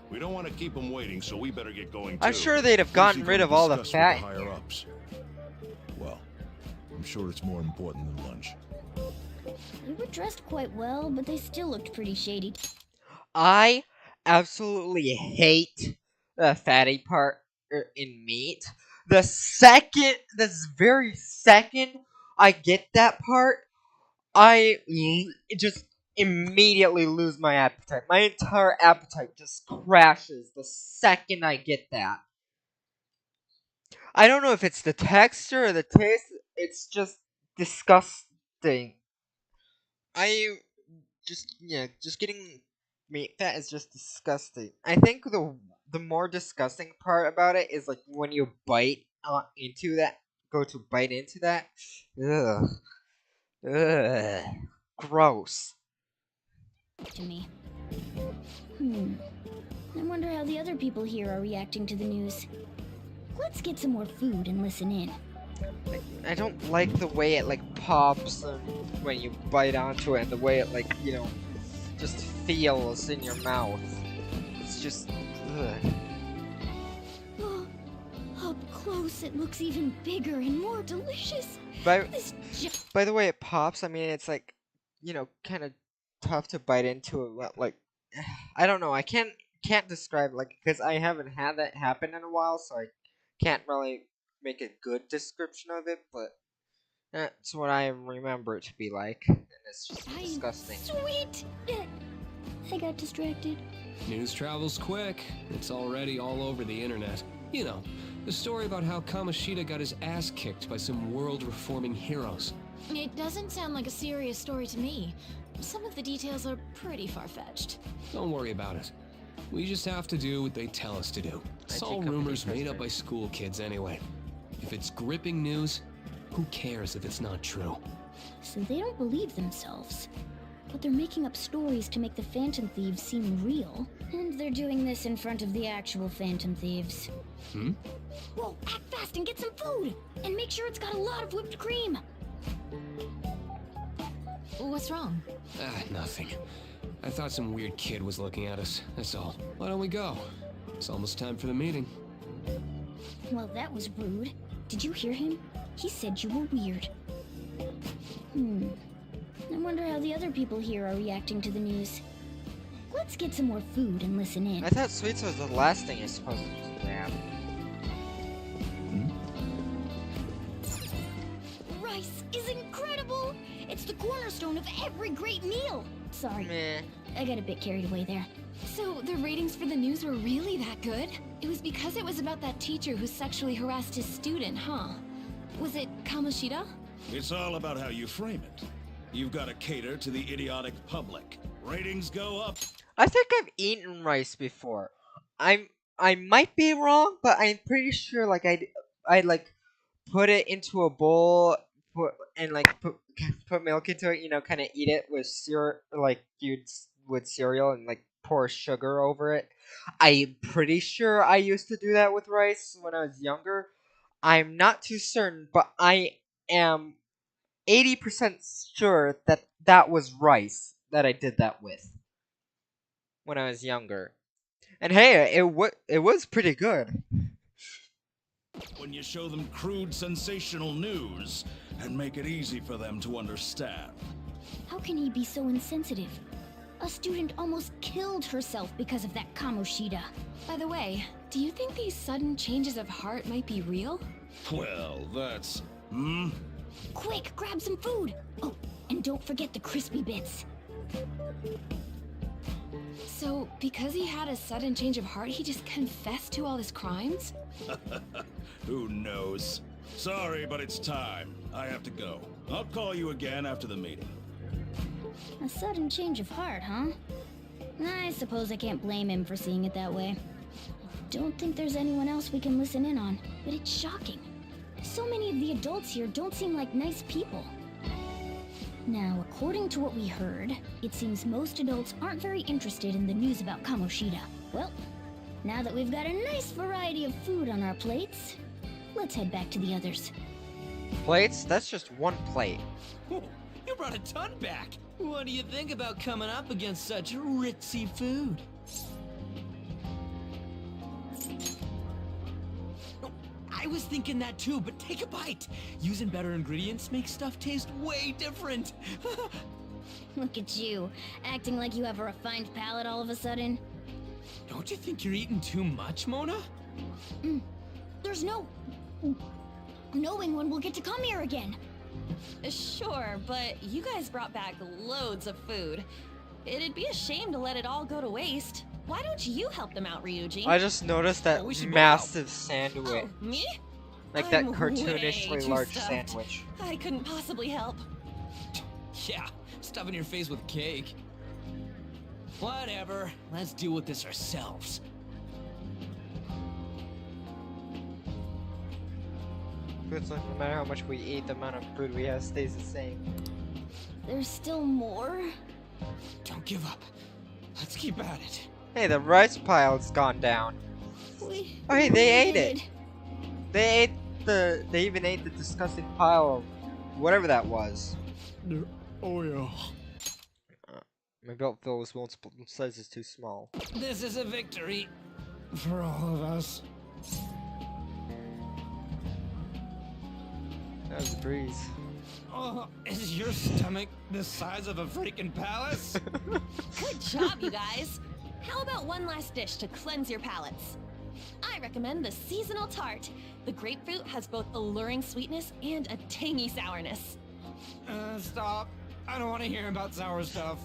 We don't want to keep him waiting, so we better get going too. I'm sure they'd have gotten rid of all the fat. Higher ups. Well, I'm sure it's more important than lunch. They were dressed quite well, but they still looked pretty shady. I absolutely hate the fatty part in meat. This very second I get that part, I just immediately lose my appetite. My entire appetite just crashes the second I get that. I don't know if it's the texture or the taste. It's just disgusting. Just getting meat fat is just disgusting. I think the more disgusting part about it is like when you bite go to bite into that. Ugh. Ugh. Gross. To me. I wonder how the other people here are reacting to the news. Let's get some more food and listen in. I don't like the way it like pops and when you bite onto it and the way it like, just feels in your mouth. It's just ugh. Up close it looks even bigger and more delicious. By the way it pops, I mean it's like, kind of tough to bite into it. Like I don't know, I can't describe because I haven't had that happen in a while, so I can't really make a good description of it, but that's what I remember it to be like, and it's just disgusting. Sweet! I got distracted. News travels quick. It's already all over the internet. You know, the story about how Kamoshida got his ass kicked by some world-reforming heroes. It doesn't sound like a serious story to me. Some of the details are pretty far-fetched. Don't worry about it. We just have to do what they tell us to do. It's all rumors made up by school kids anyway. If it's gripping news, who cares if it's not true? So they don't believe themselves. But they're making up stories to make the Phantom Thieves seem real. And they're doing this in front of the actual Phantom Thieves. Whoa, act fast and get some food! And make sure it's got a lot of whipped cream! What's wrong? Nothing. I thought some weird kid was looking at us, that's all. Why don't we go? It's almost time for the meeting. Well, that was rude. Did you hear him? He said you were weird. I wonder how the other people here are reacting to the news. Let's get some more food and listen in. I thought sweets was the last thing you're supposed to grab. Rice is incredible! It's the cornerstone of every great meal! Sorry, Meh. I got a bit carried away there. So the ratings for the news were really that good? It was because it was about that teacher who sexually harassed his student, huh? Was it Kamoshida? It's all about how you frame it. You've got to cater to the idiotic public. Ratings go up. I think I've eaten rice before. I might be wrong, but I'm pretty sure like I like put it into a bowl, put milk into it. You know, kind of eat it with cereal, like with cereal, and like pour sugar over it. I'm pretty sure I used to do that with rice when I was younger. I'm not too certain, but I am 80% sure that that was rice that I did that with when I was younger. And hey, it was pretty good. When you show them crude, sensational news and make it easy for them to understand. How can he be so insensitive? A student almost killed herself because of that Kamoshida. By the way, do you think these sudden changes of heart might be real? Well, that's... Quick, grab some food! Oh, and don't forget the crispy bits. So, because he had a sudden change of heart, he just confessed to all his crimes? Who knows? Sorry, but it's time. I have to go. I'll call you again after the meeting. A sudden change of heart, huh? I suppose I can't blame him for seeing it that way. Don't think there's anyone else we can listen in on, but it's shocking. So many of the adults here don't seem like nice people. Now, according to what we heard, it seems most adults aren't very interested in the news about Kamoshida. Well, now that we've got a nice variety of food on our plates, let's head back to the others. Plates? That's just one plate. Oh, you brought a ton back. What do you think about coming up against such ritzy food? I was thinking that too, but take a bite. Using better ingredients makes stuff taste way different. Look at you, acting like you have a refined palate all of a sudden. Don't you think you're eating too much, Mona? There's no knowing when we'll get to come here again. Sure, but you guys brought back loads of food. It'd be a shame to let it all go to waste. Why don't you help them out, Ryuji? I just noticed that massive sandwich. Oh, me? Like that I'm cartoonishly way too large stuffed. sandwich. I couldn't possibly help. Yeah, stuffing your face with cake. Whatever, let's deal with this ourselves. It's like no matter how much we eat, the amount of food we have stays the same. There's still more? Don't give up. Let's keep at it. Hey, the rice pile's gone down. Oh, hey, they ate it. They even ate the disgusting pile of whatever that was. Oh yeah. My belt fills multiple sizes too small. This is a victory. For all of us. That was a breeze. Oh, is your stomach the size of a freaking palace? Good job, you guys. How about one last dish to cleanse your palates? I recommend the seasonal tart. The grapefruit has both alluring sweetness and a tangy sourness. Stop. I don't want to hear about sour stuff.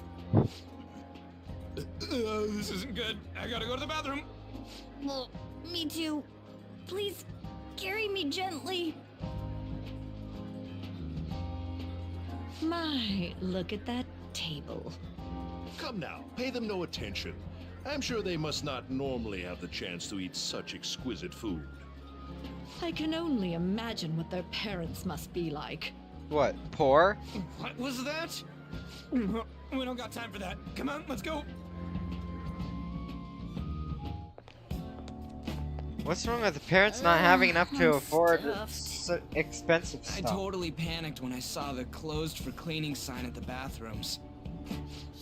This isn't good. I gotta go to the bathroom. Well, me too. Please, carry me gently. My, look at that table. Come now, pay them no attention. I'm sure they must not normally have the chance to eat such exquisite food. I can only imagine what their parents must be like. What, poor? What was that? We don't got time for that. Come on, let's go. What's wrong with the parents not having enough to I'm afford stuffed. expensive I stuff? totally panicked when I saw the closed for cleaning sign at the bathrooms.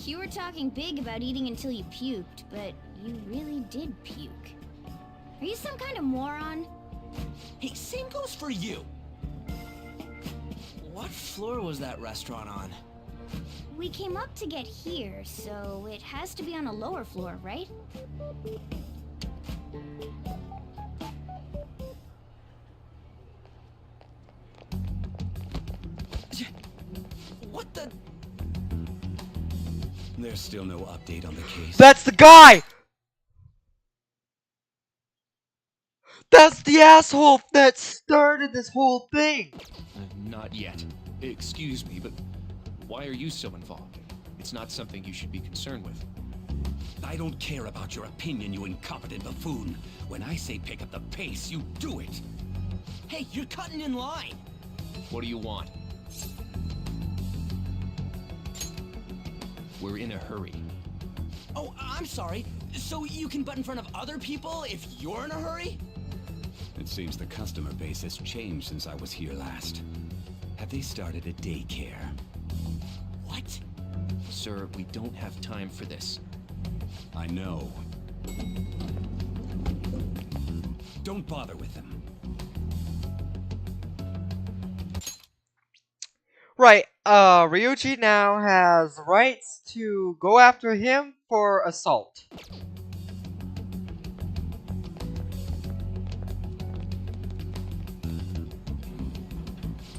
You were talking big about eating until you puked, but you really did puke. Are you some kind of moron? Hey, same goes for you. What floor was that restaurant on? We came up to get here, so it has to be on a lower floor, right? What the? There's still no update on the case. That's the guy! That's the asshole that started this whole thing! Not yet. Excuse me, but why are you so involved? It's not something you should be concerned with. I don't care about your opinion, you incompetent buffoon. When I say pick up the pace, you do it. Hey, you're cutting in line. What do you want? We're in a hurry. Oh, I'm sorry. So you can butt in front of other people if you're in a hurry? It seems the customer base has changed since I was here last. Have they started a daycare? What? Sir, we don't have time for this. I know. Don't bother with them. Right, Ryuji now has rights to go after him for assault.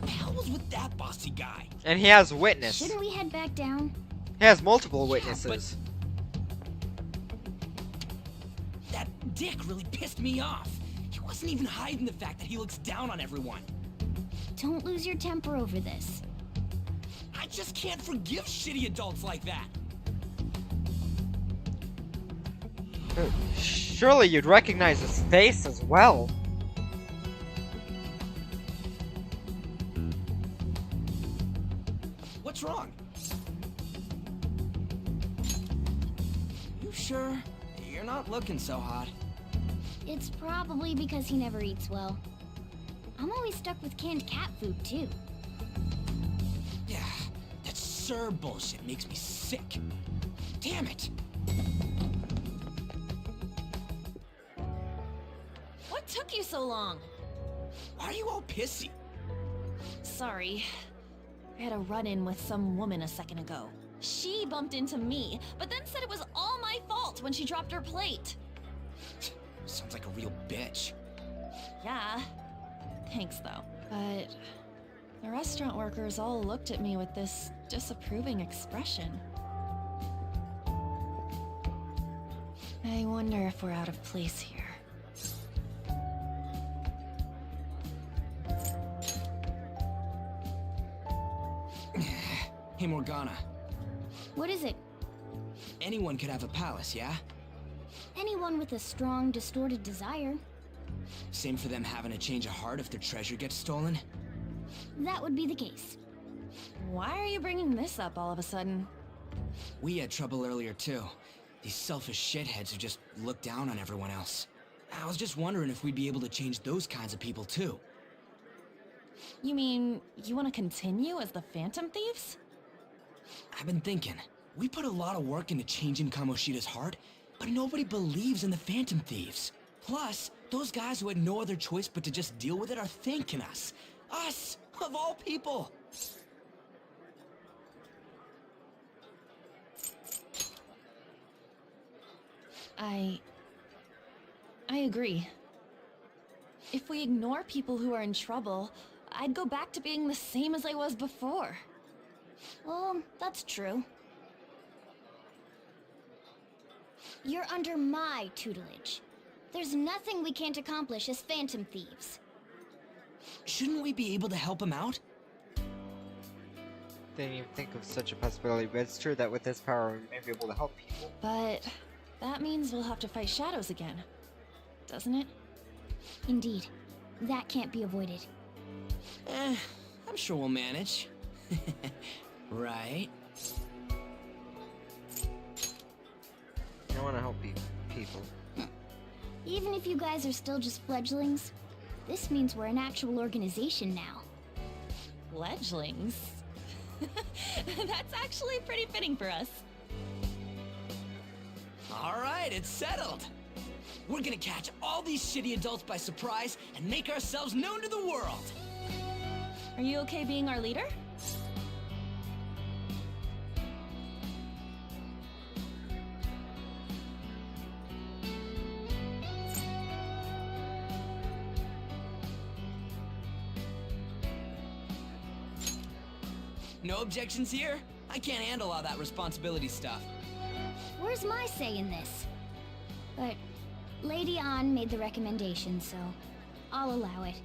What the hell was with that bossy guy? And he has a witness. Shouldn't we head back down? He has multiple witnesses. That dick really pissed me off. He wasn't even hiding the fact that he looks down on everyone. Don't lose your temper over this. I just can't forgive shitty adults like that. Surely you'd recognize his face as well. What's wrong? You sure? You're not looking so hot. It's probably because he never eats well. I'm always stuck with canned cat food, too. Yeah, that sir bullshit makes me sick. Damn it! What took you so long? Why are you all pissy? Sorry. I had a run-in with some woman a second ago. She bumped into me, but then said it was all my fault when she dropped her plate. Sounds like a real bitch. Yeah. Thanks, though. But the restaurant workers all looked at me with this disapproving expression. I wonder if we're out of place here. Hey, Morgana. What is it? Anyone could have a palace, yeah? Anyone with a strong, distorted desire. Same for them having a change of heart if their treasure gets stolen? That would be the case. Why are you bringing this up all of a sudden? We had trouble earlier, too. These selfish shitheads who just look down on everyone else. I was just wondering if we'd be able to change those kinds of people, too. You mean, you want to continue as the Phantom Thieves? I've been thinking. We put a lot of work into changing Kamoshida's heart, but nobody believes in the Phantom Thieves. Plus, those guys who had no other choice but to just deal with it are thanking us. Us, of all people. I agree. If we ignore people who are in trouble, I'd go back to being the same as I was before. Well, that's true. You're under my tutelage. There's nothing we can't accomplish as Phantom Thieves. Shouldn't we be able to help him out? Didn't even think of such a possibility, but it's true that with this power, we may be able to help people. But that means we'll have to fight shadows again, doesn't it? Indeed. That can't be avoided. I'm sure we'll manage. Right? I want to help people. Even if you guys are still just fledglings, this means we're an actual organization now. Fledglings? That's actually pretty fitting for us. Alright, it's settled. We're gonna catch all these shitty adults by surprise and make ourselves known to the world. Are you okay being our leader? No objections here? I can't handle all that responsibility stuff. Where's my say in this? But Lady An made the recommendation, so I'll allow it.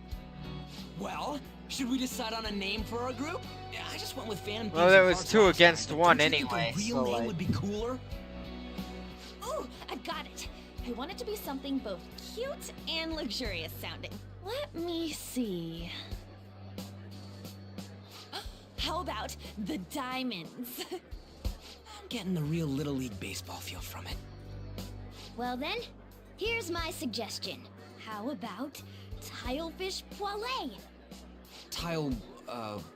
Well, should we decide on a name for our group? Yeah, I just went with Phantom Thieves. Well, there was 2 against 1 Don't you think anyway, a real so name like... would be cooler? I've got it. I want it to be something both cute and luxurious sounding. Let me see. How about the diamonds? I'm getting the real Little League Baseball feel from it. Well then, here's my suggestion. How about tilefish poêlée?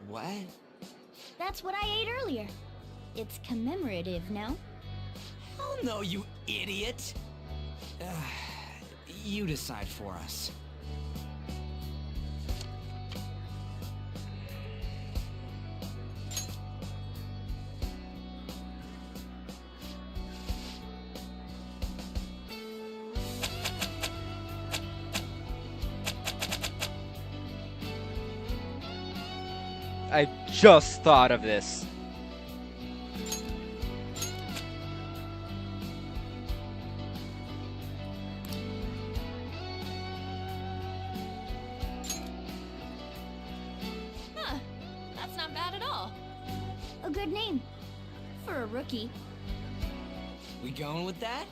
What? That's what I ate earlier. It's commemorative, no? Oh no, you idiot! You decide for us. I just thought of this. Huh. That's not bad at all. A good name. For a rookie. We going with that?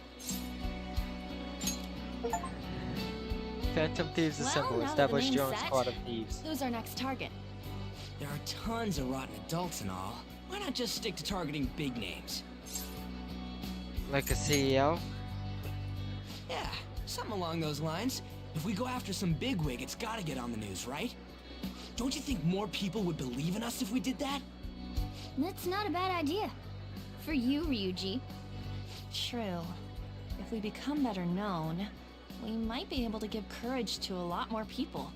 Phantom Thieves Well, Assemble. now that the Establish name's your own set, squad of thieves. Who's our next target? There are tons of rotten adults and all. Why not just stick to targeting big names? Like a CEO? Yeah, something along those lines. If we go after some bigwig, it's gotta get on the news, right? Don't you think more people would believe in us if we did that? That's not a bad idea. For you, Ryuji. True. If we become better known, we might be able to give courage to a lot more people.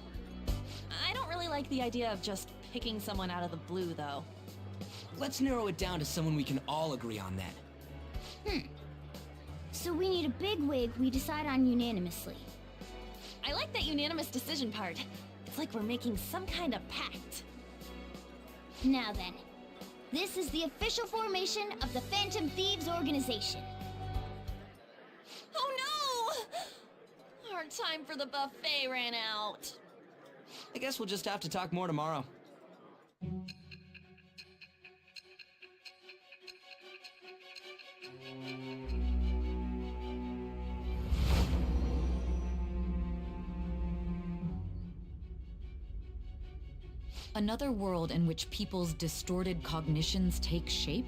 I don't really like the idea of just picking someone out of the blue, though. Let's narrow it down to someone we can all agree on then. So we need a big wig we decide on unanimously. I like that unanimous decision part. It's like we're making some kind of pact. Now then, this is the official formation of the Phantom Thieves organization. Oh no! Our time for the buffet ran out. I guess we'll just have to talk more tomorrow. Another world in which people's distorted cognitions take shape?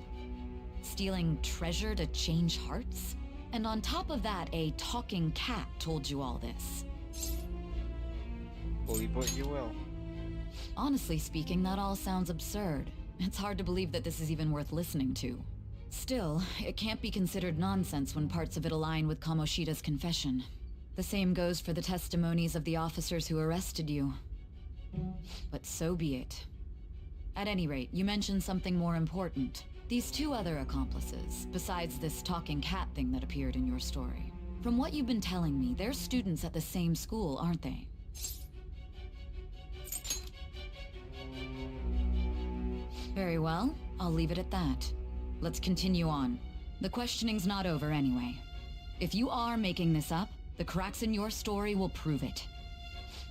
Stealing treasure to change hearts? And on top of that, a talking cat told you all this. Believe what you will. Honestly speaking, that all sounds absurd. It's hard to believe that this is even worth listening to. Still, it can't be considered nonsense when parts of it align with Kamoshida's confession. The same goes for the testimonies of the officers who arrested you. But so be it. At any rate, you mentioned something more important. These two other accomplices, besides this talking cat thing that appeared in your story. From what you've been telling me, they're students at the same school, aren't they? Very well, I'll leave it at that. Let's continue on. The questioning's not over anyway. If you are making this up, the cracks in your story will prove it.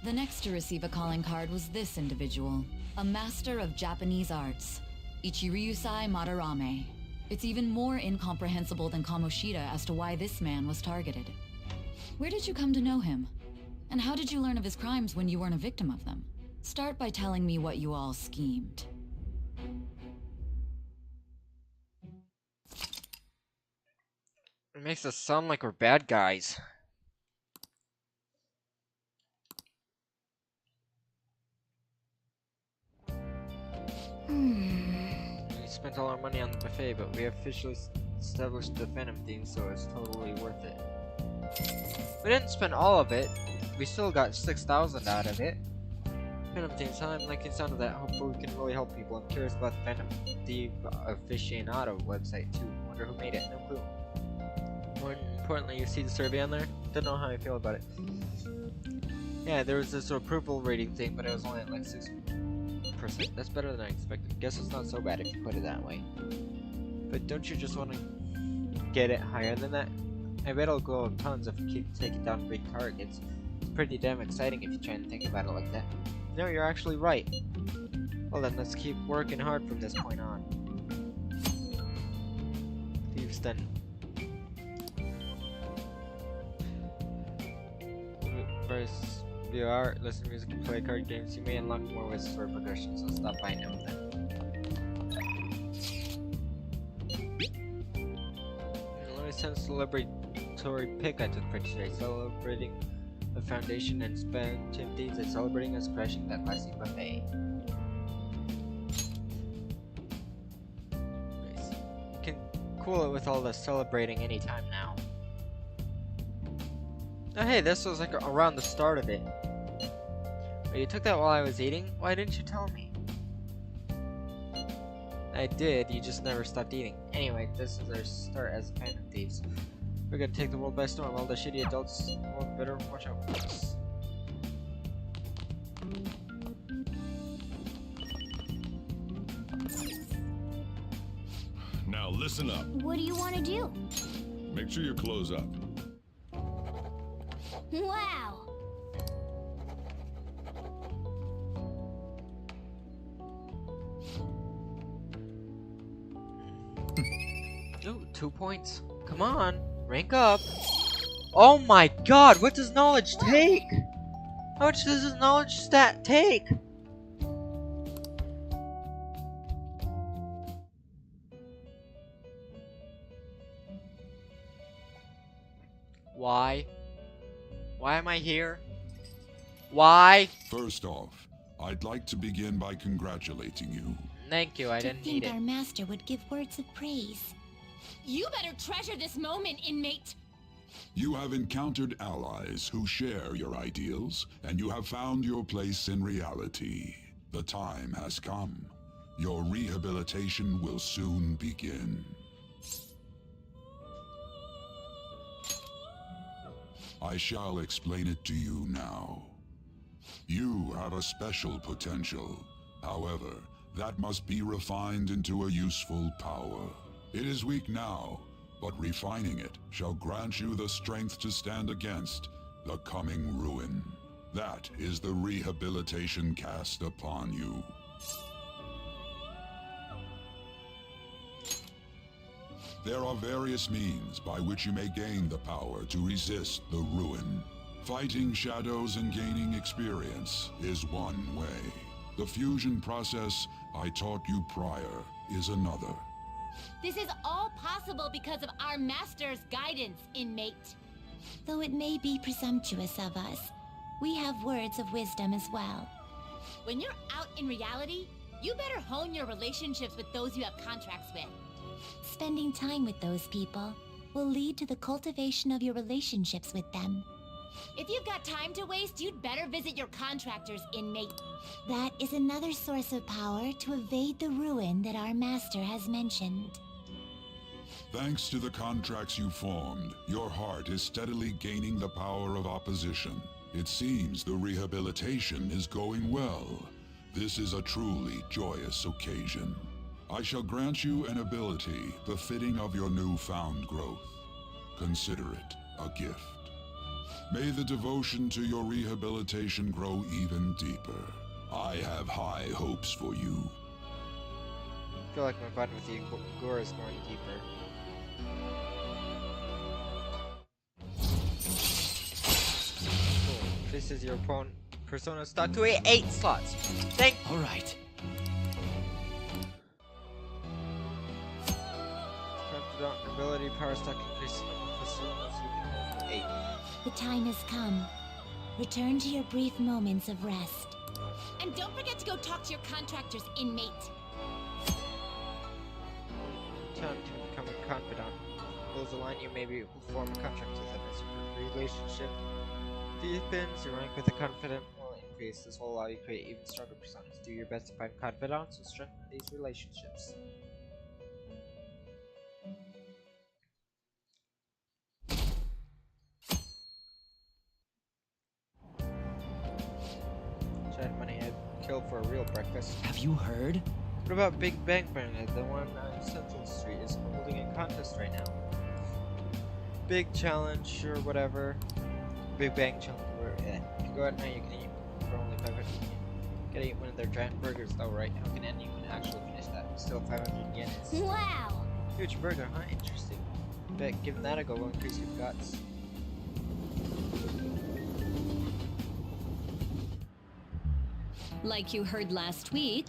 The next to receive a calling card was this individual, a master of Japanese arts, Ichiryusai Madarame. It's even more incomprehensible than Kamoshida as to why this man was targeted. Where did you come to know him? And how did you learn of his crimes when you weren't a victim of them? Start by telling me what you all schemed. It makes us sound like we're bad guys. We spent all our money on the buffet, but we officially established the Phantom theme, so it's totally worth it. We didn't spend all of it. We still got 6,000 out of it. Phantom themes, huh? I'm liking the sound of that. Hopefully we can really help people. I'm curious about the Phantom Thief aficionado website too. Wonder who made it. No clue. More importantly, you see the survey on there? Don't know how I feel about it. Yeah, there was this approval rating thing, but it was only at like 6%. That's better than I expected. Guess it's not so bad if you put it that way. But don't you just want to get it higher than that? I bet it'll go up tons if we keep taking down big targets. It's pretty damn exciting if you try and think about it like that. No, you're actually right. Well then, let's keep working hard from this point on. Thieves then. first view art, listen to music, and play card games, you may unlock more with sword progression, so stop by now and then. Let me send a celebratory pic I took for today, celebrating the foundation and spend Timothy's and celebrating us crashing that classy buffet. Nice. You can cool it with all the celebrating anytime now. Oh hey, this was like around the start of it. But you took that while I was eating? Why didn't you tell me? I did, you just never stopped eating. Anyway, this is our start as Phantom Thieves. We're gonna take the world by storm. All the shitty adults won't better watch out for us. Now listen up. What do you want to do? Make sure your clothes up. Wow! Ooh, 2 points. Come on, rank up. Oh my god, what does knowledge take? How much does this knowledge stat take? Why? Why am I here? Why? First off, I'd like to begin by congratulating you. Thank you, I didn't need it. Our master would give words of praise. You better treasure this moment, inmate. You have encountered allies who share your ideals, and you have found your place in reality. The time has come. Your rehabilitation will soon begin. I shall explain it to you now. You have a special potential. However, that must be refined into a useful power. It is weak now, but refining it shall grant you the strength to stand against the coming ruin. That is the rehabilitation cast upon you. There are various means by which you may gain the power to resist the ruin. Fighting shadows and gaining experience is one way. The fusion process I taught you prior is another. This is all possible because of our master's guidance, inmate. Though it may be presumptuous of us, we have words of wisdom as well. When you're out in reality, you better hone your relationships with those you have contracts with. Spending time with those people will lead to the cultivation of your relationships with them. If you've got time to waste, you'd better visit your contractors, inmate. That is another source of power to evade the ruin that our master has mentioned. Thanks to the contracts you formed, your heart is steadily gaining the power of opposition. It seems the rehabilitation is going well. This is a truly joyous occasion. I shall grant you an ability befitting of your newfound growth. Consider it a gift. May the devotion to your rehabilitation grow even deeper. I have high hopes for you. I feel like my bond with Igor is going deeper. Cool. This is your persona stock to 8 slots. Thank you. Alright. Confidant ability power stock increase personas you can hold 8. The time has come. Return to your brief moments of rest. And don't forget to go talk to your contractors, inmate. Time to become a confidant. Those align you may be able to form a contract with them as your relationship deepens. Your rank with a confidant will increase. This will allow you to create even stronger personas. Do your best to find confidants and strengthen these relationships. Chad money I'd kill for a real breakfast. Have you heard? What about Big Bang Planet? The one on Central Street is holding a contest right now. Big challenge or whatever. Big Bang challenge. Where if you go at night, you can eat for only 500 yen. Gotta eat one of their giant burgers though, right? How can anyone actually finish that? Still 500 yen. Wow! Huge burger, huh? Interesting. Bet giving that a go will increase your guts. Like you heard last week,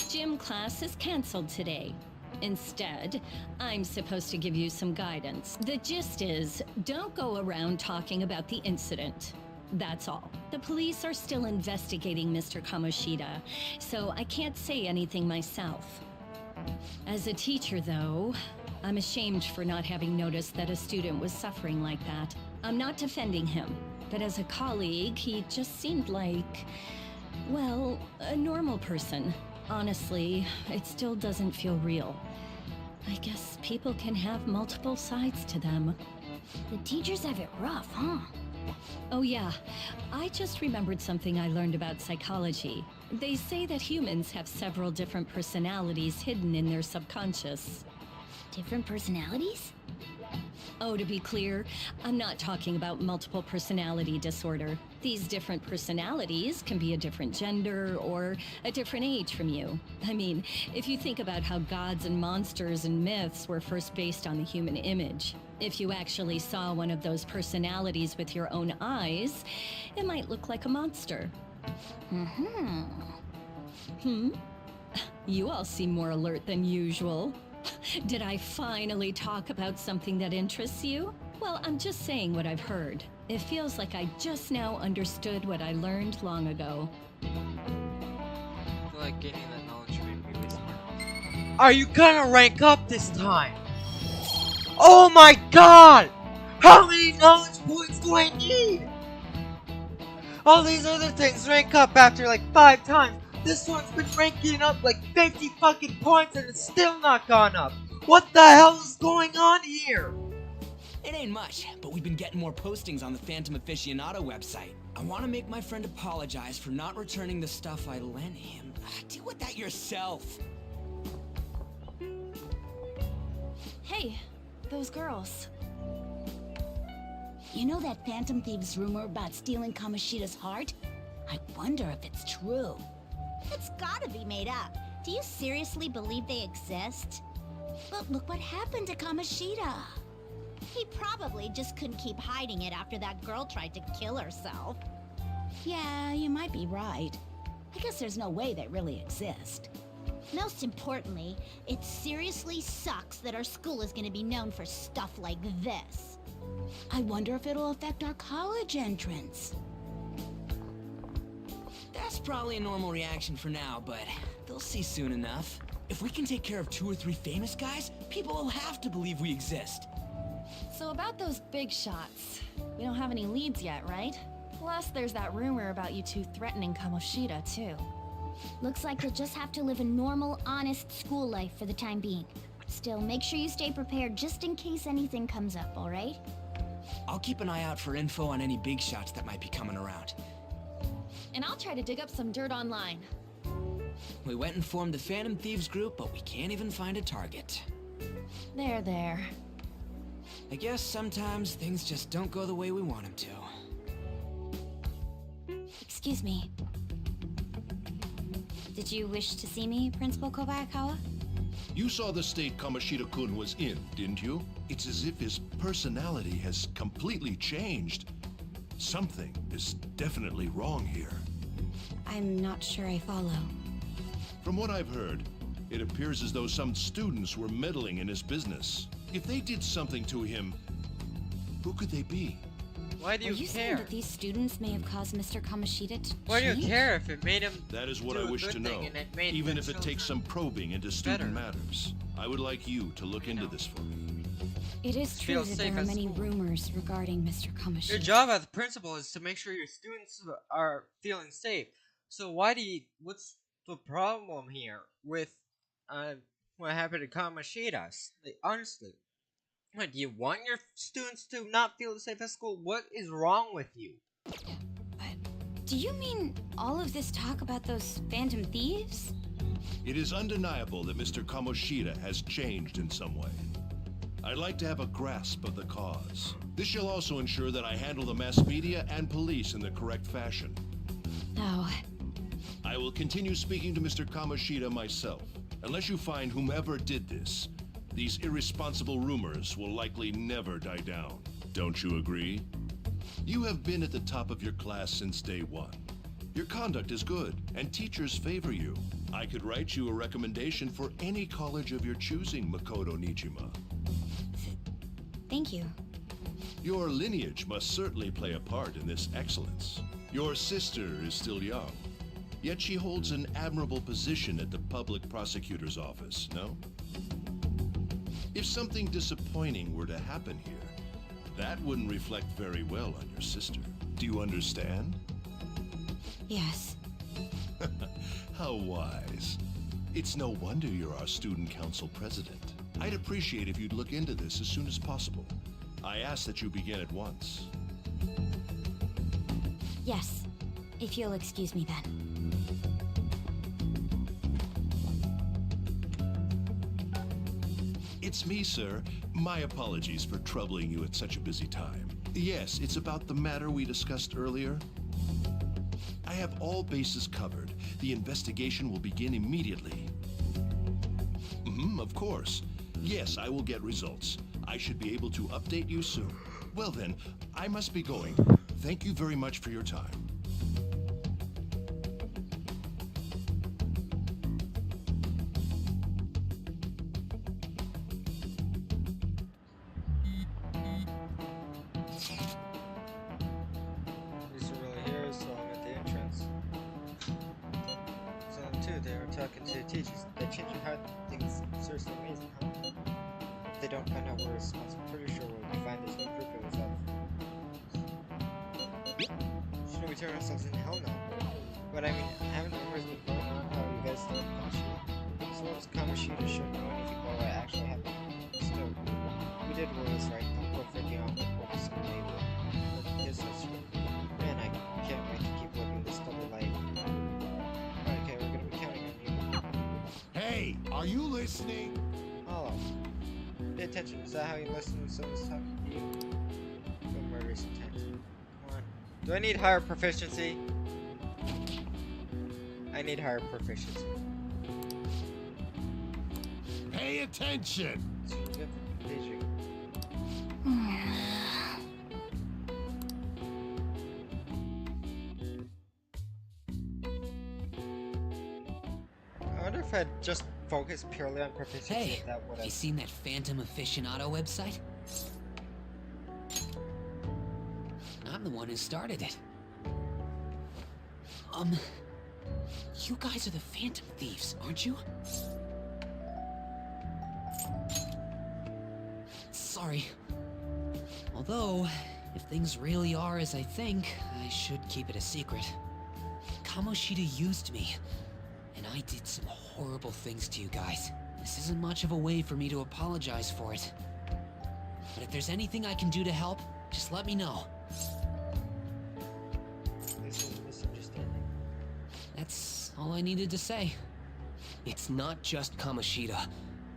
gym class is canceled today. Instead, I'm supposed to give you some guidance. The gist is, don't go around talking about the incident. That's all. The police are still investigating Mr. Kamoshida, so I can't say anything myself. As a teacher, though, I'm ashamed for not having noticed that a student was suffering like that. I'm not defending him, but as a colleague, he just seemed like, well, a normal person. Honestly, it still doesn't feel real. I guess people can have multiple sides to them. The teachers have it rough, huh? Oh yeah, I just remembered something I learned about psychology. They say that humans have several different personalities hidden in their subconscious. Different personalities? Oh, to be clear, I'm not talking about multiple personality disorder. These different personalities can be a different gender or a different age from you. I mean, if you think about how gods and monsters and myths were first based on the human image, if you actually saw one of those personalities with your own eyes, it might look like a monster. You all seem more alert than usual. Did I finally talk about something that interests you? Well, I'm just saying what I've heard. It feels like I just now understood what I learned long ago. I feel like gaining that knowledge made me way smarter. Are you gonna rank up this time? Oh my god! How many knowledge points do I need? All these other things rank up after like 5 times. This one's been ranking up like 50 fucking points and it's still not gone up. What the hell is going on here? It ain't much, but we've been getting more postings on the Phantom Aficionado website. I want to make my friend apologize for not returning the stuff I lent him. Deal with that yourself. Hey, those girls. You know that Phantom Thieves rumor about stealing Kamoshida's heart? I wonder if it's true. It's gotta be made up. Do you seriously believe they exist? But look what happened to Kamoshida. He probably just couldn't keep hiding it after that girl tried to kill herself. Yeah, you might be right. I guess there's no way they really exist. Most importantly, it seriously sucks that our school is gonna be known for stuff like this. I wonder if it'll affect our college entrance. That's probably a normal reaction for now, but they'll see soon enough. If we can take care of 2 or 3 famous guys, people will have to believe we exist. So about those big shots, we don't have any leads yet, right? Plus, there's that rumor about you two threatening Kamoshida, too. Looks like you'll just have to live a normal, honest school life for the time being. Still, make sure you stay prepared just in case anything comes up, alright? I'll keep an eye out for info on any big shots that might be coming around. And I'll try to dig up some dirt online. We went and formed the Phantom Thieves group, but we can't even find a target. There. I guess sometimes things just don't go the way we want them to. Excuse me. Did you wish to see me, Principal Kobayakawa? You saw the state Kamoshida-kun was in, didn't you? It's as if his personality has completely changed. Something is definitely wrong here. I'm not sure I follow. From what I've heard, it appears as though some students were meddling in his business. If they did something to him, who could they be? Why do you Are you saying care? that these students may have caused Mr. Kamoshida to Why do you change? care if it made him That is what do I a wish good to know, thing and it made even the if it takes children some probing into student matters. I would like you to look into this for me. It is true Feel that safe there are at many school. rumors regarding Mr. Kamoshida. Your job as a principal is to make sure your students are feeling safe. So what's the problem here with what happened to Kamoshida? Like, honestly, what, do you want your students to not feel safe at school? What is wrong with you? Do you mean all of this talk about those Phantom Thieves? It is undeniable that Mr. Kamoshida has changed in some way. I'd like to have a grasp of the cause. This shall also ensure that I handle the mass media and police in the correct fashion. Oh. I will continue speaking to Mr. Kamoshida myself. Unless you find whomever did this, these irresponsible rumors will likely never die down. Don't you agree? You have been at the top of your class since day one. Your conduct is good, and teachers favor you. I could write you a recommendation for any college of your choosing, Makoto Nijima. Thank you. Your lineage must certainly play a part in this excellence. Your sister is still young, yet she holds an admirable position at the public prosecutor's office, no? If something disappointing were to happen here, that wouldn't reflect very well on your sister. Do you understand? Yes. How wise. It's no wonder you're our student council president. I'd appreciate if you'd look into this as soon as possible. I ask that you begin at once. Yes. If you'll excuse me then. It's me, sir. My apologies for troubling you at such a busy time. Yes, it's about the matter we discussed earlier. I have all bases covered. The investigation will begin immediately. Of course. Yes, I will get results. I should be able to update you soon. Well then, I must be going. Thank you very much for your time. These are really here, so I'm at the entrance. So them too, they were talking to the teachers. They changed your heart. Things seriously amazing, huh? If they don't find out where it's, I'm pretty sure we'll find this new proof it was up. Shouldn't we turn ourselves into hell now? But I mean, haven't rumors been going on how you guys stole Kamoshida? So what does Kamoshida shouldn't know anything about what actually happened? Still, we did what was right. Don't go freaking out with what is label. This is man, I can't wait to keep living this double life. Okay, we're gonna be counting on you. Hey, are you listening? Hello. Pay attention. Is that how you listen when someone's talking to you? Go murder some tanks. Come on. Do I need higher proficiency? I need higher proficiency. Pay attention! I wonder if I'd just focus purely on proficiency. Hey, if that would you have. seen that Phantom Aficionado website? I'm the one who started it. You guys are the Phantom Thieves, aren't you? Sorry. Although, if things really are as I think, I should keep it a secret. Kamoshida used me, and I did some horrible things to you guys. This isn't much of a way for me to apologize for it. But if there's anything I can do to help, just let me know. This is a misunderstanding. That's all I needed to say. It's not just Kamoshida.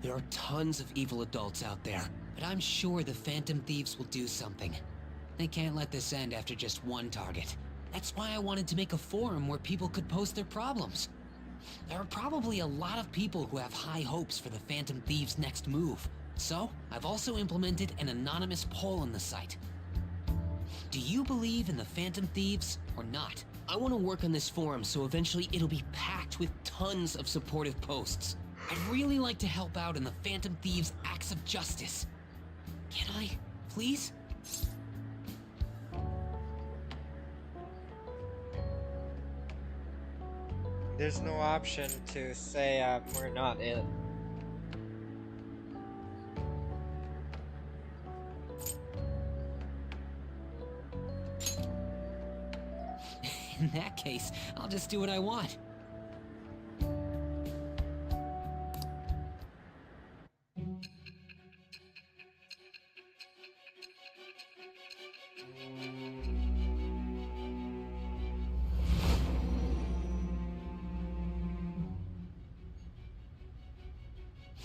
There are tons of evil adults out there, but I'm sure the Phantom Thieves will do something. They can't let this end after just one target. That's why I wanted to make a forum where people could post their problems. There are probably a lot of people who have high hopes for the Phantom Thieves' next move. So, I've also implemented an anonymous poll on the site. Do you believe in the Phantom Thieves or not? I want to work on this forum so eventually it'll be packed with tons of supportive posts. I'd really like to help out in the Phantom Thieves' acts of justice. Can I, please? There's no option to say we're not it. In that case, I'll just do what I want.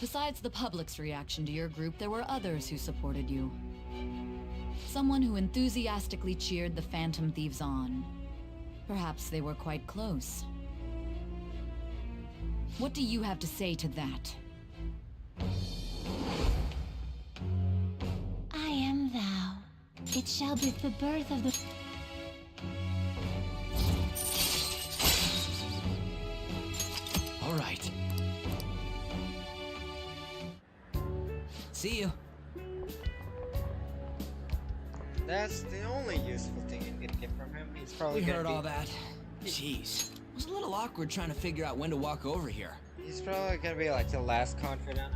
Besides the public's reaction to your group, there were others who supported you. Someone who enthusiastically cheered the Phantom Thieves on. Perhaps they were quite close. What do you have to say to that? I am thou. It shall be the birth of the... See you. That's the only useful thing you're gonna get from him. He's probably We gonna heard be, all that. Jeez. It was a little awkward trying to figure out when to walk over here. He's probably gonna be like the last confidant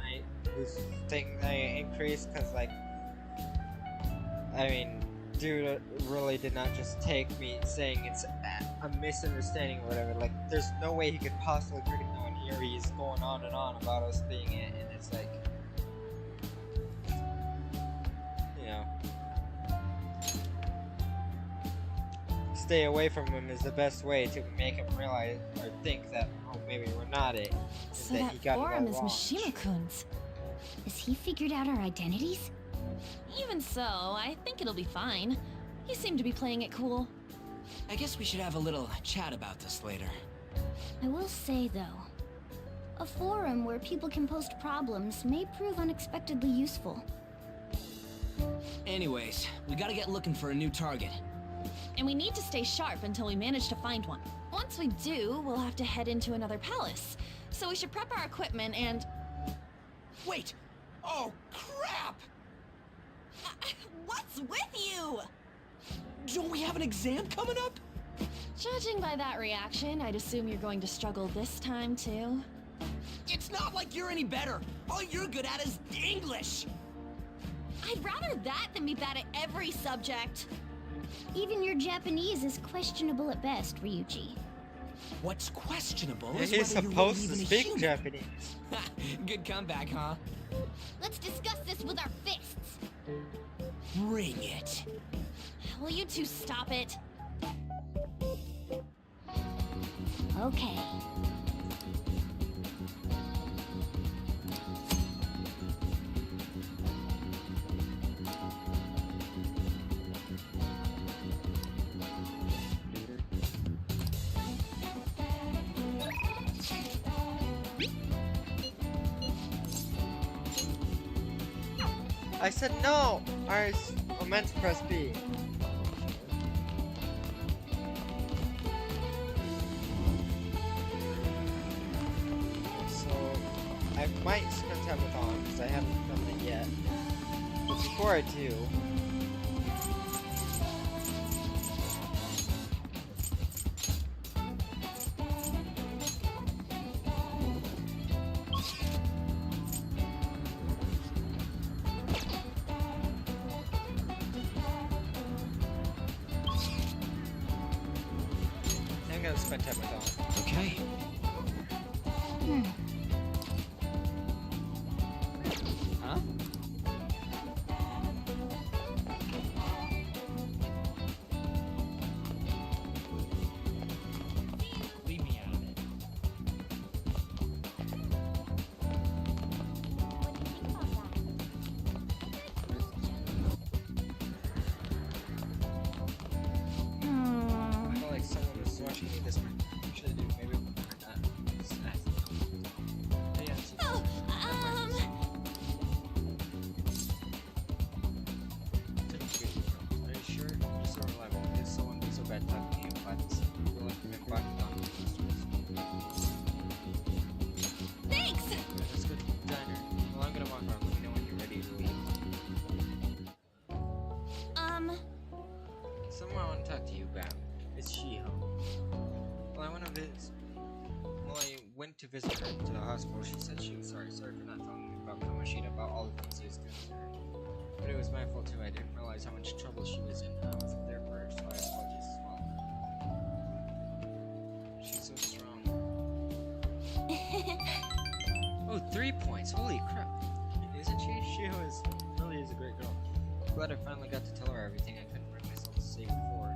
whose thing I increased, cause like, I mean, dude really did not just take me saying it's a misunderstanding or whatever. Like, there's no way he could possibly predict no one here. He's going on and on about us being it, and it's like, you know, stay away from him is the best way to make him realize or think that, oh, maybe we're not it. So that he got it all forum is wrong. Mishima-kun's. Has he figured out our identities? Even so, I think it'll be fine. He seemed to be playing it cool. I guess we should have a little chat about this later. I will say, though, a forum where people can post problems may prove unexpectedly useful. Anyways, we gotta get looking for a new target. And we need to stay sharp until we manage to find one. Once we do, we'll have to head into another palace. So we should prep our equipment and... Wait! Oh, crap! What's with you? Don't we have an exam coming up? Judging by that reaction, I'd assume you're going to struggle this time, too. It's not like you're any better. All you're good at is English. I'd rather that than be bad at every subject. Even your Japanese is questionable at best, Ryuji. What's questionable He's is whether supposed you're to even a speak human. Japanese. Good comeback, huh? Let's discuss this with our fists. Bring it. Will you two stop it? Okay. I said no! I meant to press B. So, I might spend time with On, because I haven't done it yet. But before I do... I'm gonna spend time with On. Okay. Huh? Leave me out of it. I feel like someone was watching me this morning. Should I do? Maybe not. Just ask. Yeah, she- Oh, Are you sure? You're so reliable. If someone be so bad talking to you about this, you'll have to make back down to Thanks! Let's go to the diner. Well, I'm gonna walk around. Let me know when you're ready to leave. Someone I want to talk to you about. It's Shiho. Well, I went to visit. Well, I went to visit her to the hospital. She said she was sorry for not telling me about Kamoshida, about all the things he was doing to her. But it was my fault too. I didn't realize how much trouble she was in. I wasn't there for her, so I apologize as well. She's so strong. Oh, 3 points. Holy crap. Isn't she? Shiho really is a great girl. Glad I finally got to tell her everything I couldn't bring myself to say before.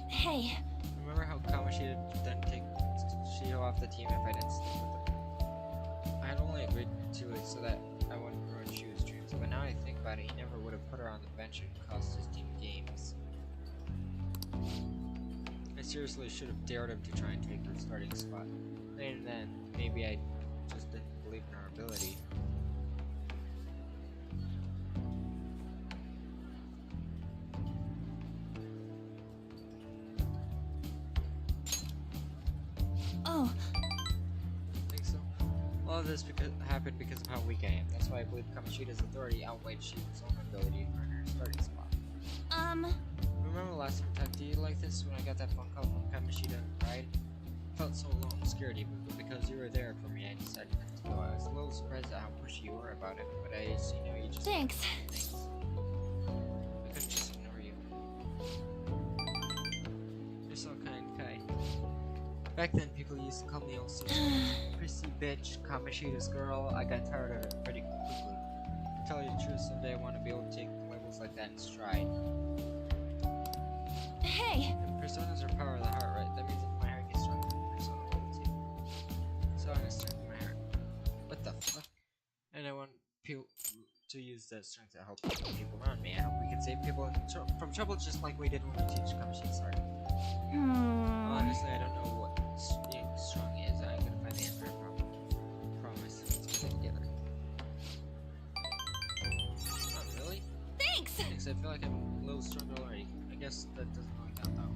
Hey, Remember how Kamoshida didn't take Shiho off the team if I didn't stick with her? I had only agreed to it so that I wouldn't ruin Shu's dreams, but now I think about it, he never would have put her on the bench and cost his team games. I seriously should have dared him to try and take her starting spot. And then, maybe I just didn't believe in her ability. oh, Think so? Well, of this happened because of how weak I am. That's why I believe Kamoshida's authority outweighed Shiba's vulnerability for her starting spot. Remember last time I talked to you like this when I got that phone call from Kamoshida and cried? I felt so alone and scared even, but because you were there for me, I decided not to go. I was a little surprised at how pushy you were about it, but I see now you just... Thanks. I couldn't just ignore you. You're so kind, Kai. Back then, people used to call me also prissy bitch, Kamoshida's girl. I got tired of it pretty quickly. To tell you the truth, someday I want to be able to take labels like that in stride. Hey! And personas are power of the heart, right? That means if my heart gets stronger, persona will too. So I'm gonna strengthen my heart. What the fuck? And I want people to use that strength to help people around me. I hope we can save people from trouble just like we did when we teach Kamoshida's heart. Honestly, I don't know what being strong is. I'm gonna find the answer, I promise. Let's put it together. Not really? Thanks! Thanks, I feel like I'm a little stronger already. I guess that doesn't really count though.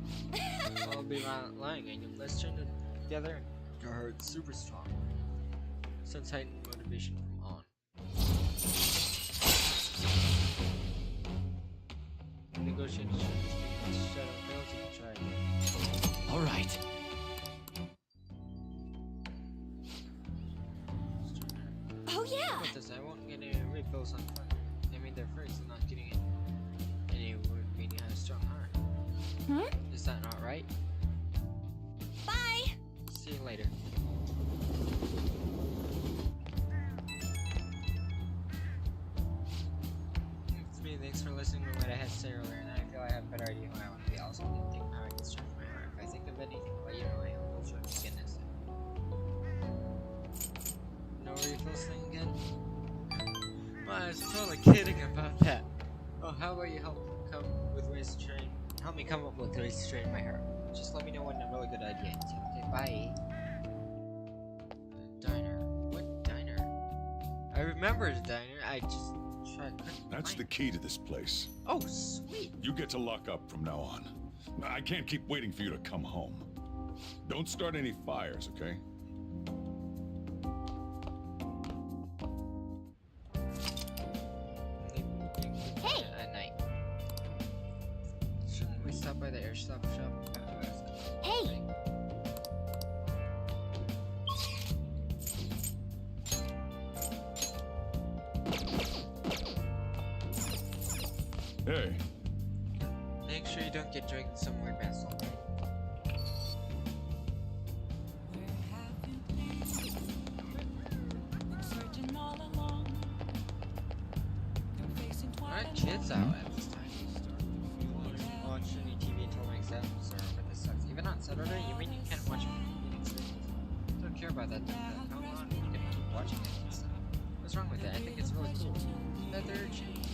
So I'll be lying, and let's turn it together and your heart's super strong. Sense heightened motivation from on. Negotiate shadow fails, you can try again. All right. Oh yeah! What does I won't get any refills on fun. I mean, they're free, so not getting it. Any would mean you have a strong heart. Is that not right? Bye! See you later. It's me, thanks for listening to what I had to say earlier, and I feel I have a better idea who I want to be. I also didn't think how I can strengthen my heart. If I think of anything, I'll let you know. I hope you'll show me goodness. No refills thing again? Well, I was totally kidding about that. Oh, how about you help me come up with ways to train my hair? Just let me know when a really good idea is. Okay, bye. Diner. What diner? I remember the diner. I just tried. That's the key to this place. Oh, sweet. You get to lock up from now on. I can't keep waiting for you to come home. Don't start any fires, okay? Hey! At night. Shouldn't we stop by the airsoft shop? Hey! Hey. Make sure you don't get dragged in some weird mess, alright? Alright, kids out at this time. You won't watch any TV until my exams are over. This sucks. Even on Saturday, you mean you can't watch Phoenix Signals? Don't care about that. Come on, you can keep watching it and stuff. What's wrong with it? I think it's really cool. Feather change.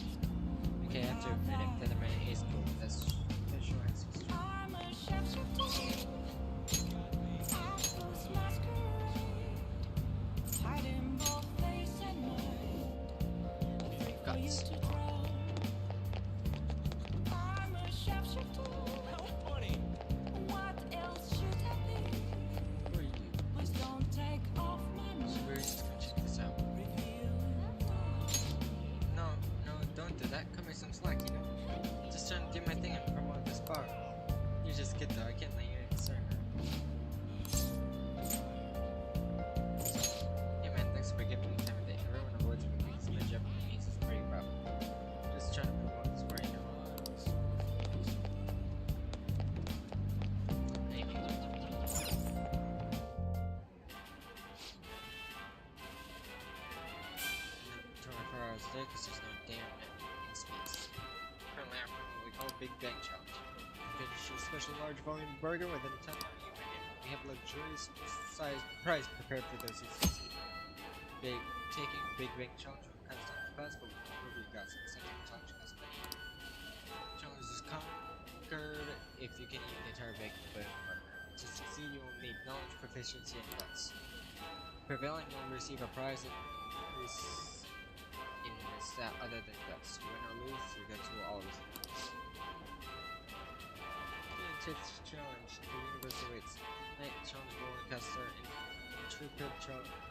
Okay, I have to admit it. Feather Man is cool. That's sure has guts. Check this out. No, don't do that. Cut me some slack, you know? Just trying to do my thing and promote this bar. You just get there. I can't let you concern her. Hey man, thanks for giving me time of day. Everyone avoids me because my Japanese is pretty rough. Just trying to promote this bar, you know? Anyway. 24 hours a day because there's no damn net in space. Currently, I'm running what we call a Big Bang Challenge. Finish a special large volume burger within 10 minutes. We have luxurious sized prize prepared for those who succeed. Taking Big Bang Challenge will cost possible. Movie got some second challenge cost money. Challenge is conquered if you can eat the entire Big Bang burger. To succeed, you will need knowledge, proficiency, and guts. Prevailing will receive a prize in stat other than guts. Win or lose, your guts will always lose. Tips challenge. The universe awaits. Night challenge rolling coaster and true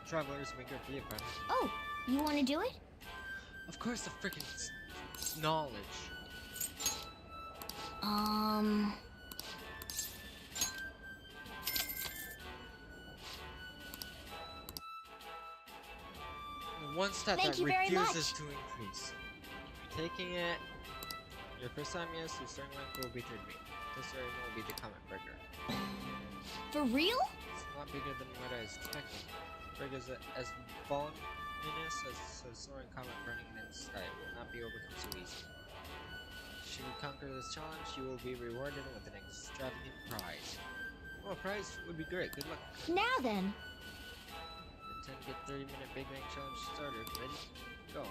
travelers make a vehicle. Oh, you want to do it? Of course, the freaking knowledge. The one stat Thank that you very refuses much. to increase. Taking it. Your first time, yes, your starting rank will be 3 green. This area will be the comet breaker. For real? It's a lot bigger than what I was expecting. Break is as voluminous as a soaring comet burning in the sky. It will not be overcome so easy. Should you conquer this challenge, you will be rewarded with an extravagant prize. Well, a prize would be great. Good luck. Now then. The 10 get 30-minute Big Bang Challenge started. Ready? Go.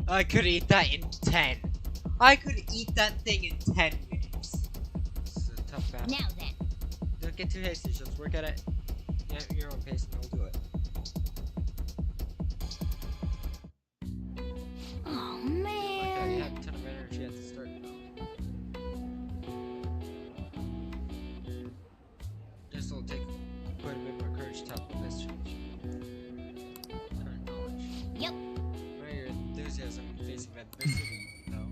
I could eat that in 10. I could eat that thing in 10 minutes. This is a tough battle. Now then. Don't get too hasty, just work at it at your own pace and you'll do it. Oh Okay, you man. have a ton of energy at the start though. This will take quite a bit more courage to tackle this challenge. Current knowledge. Yep. Where your enthusiasm in facing adversity, though.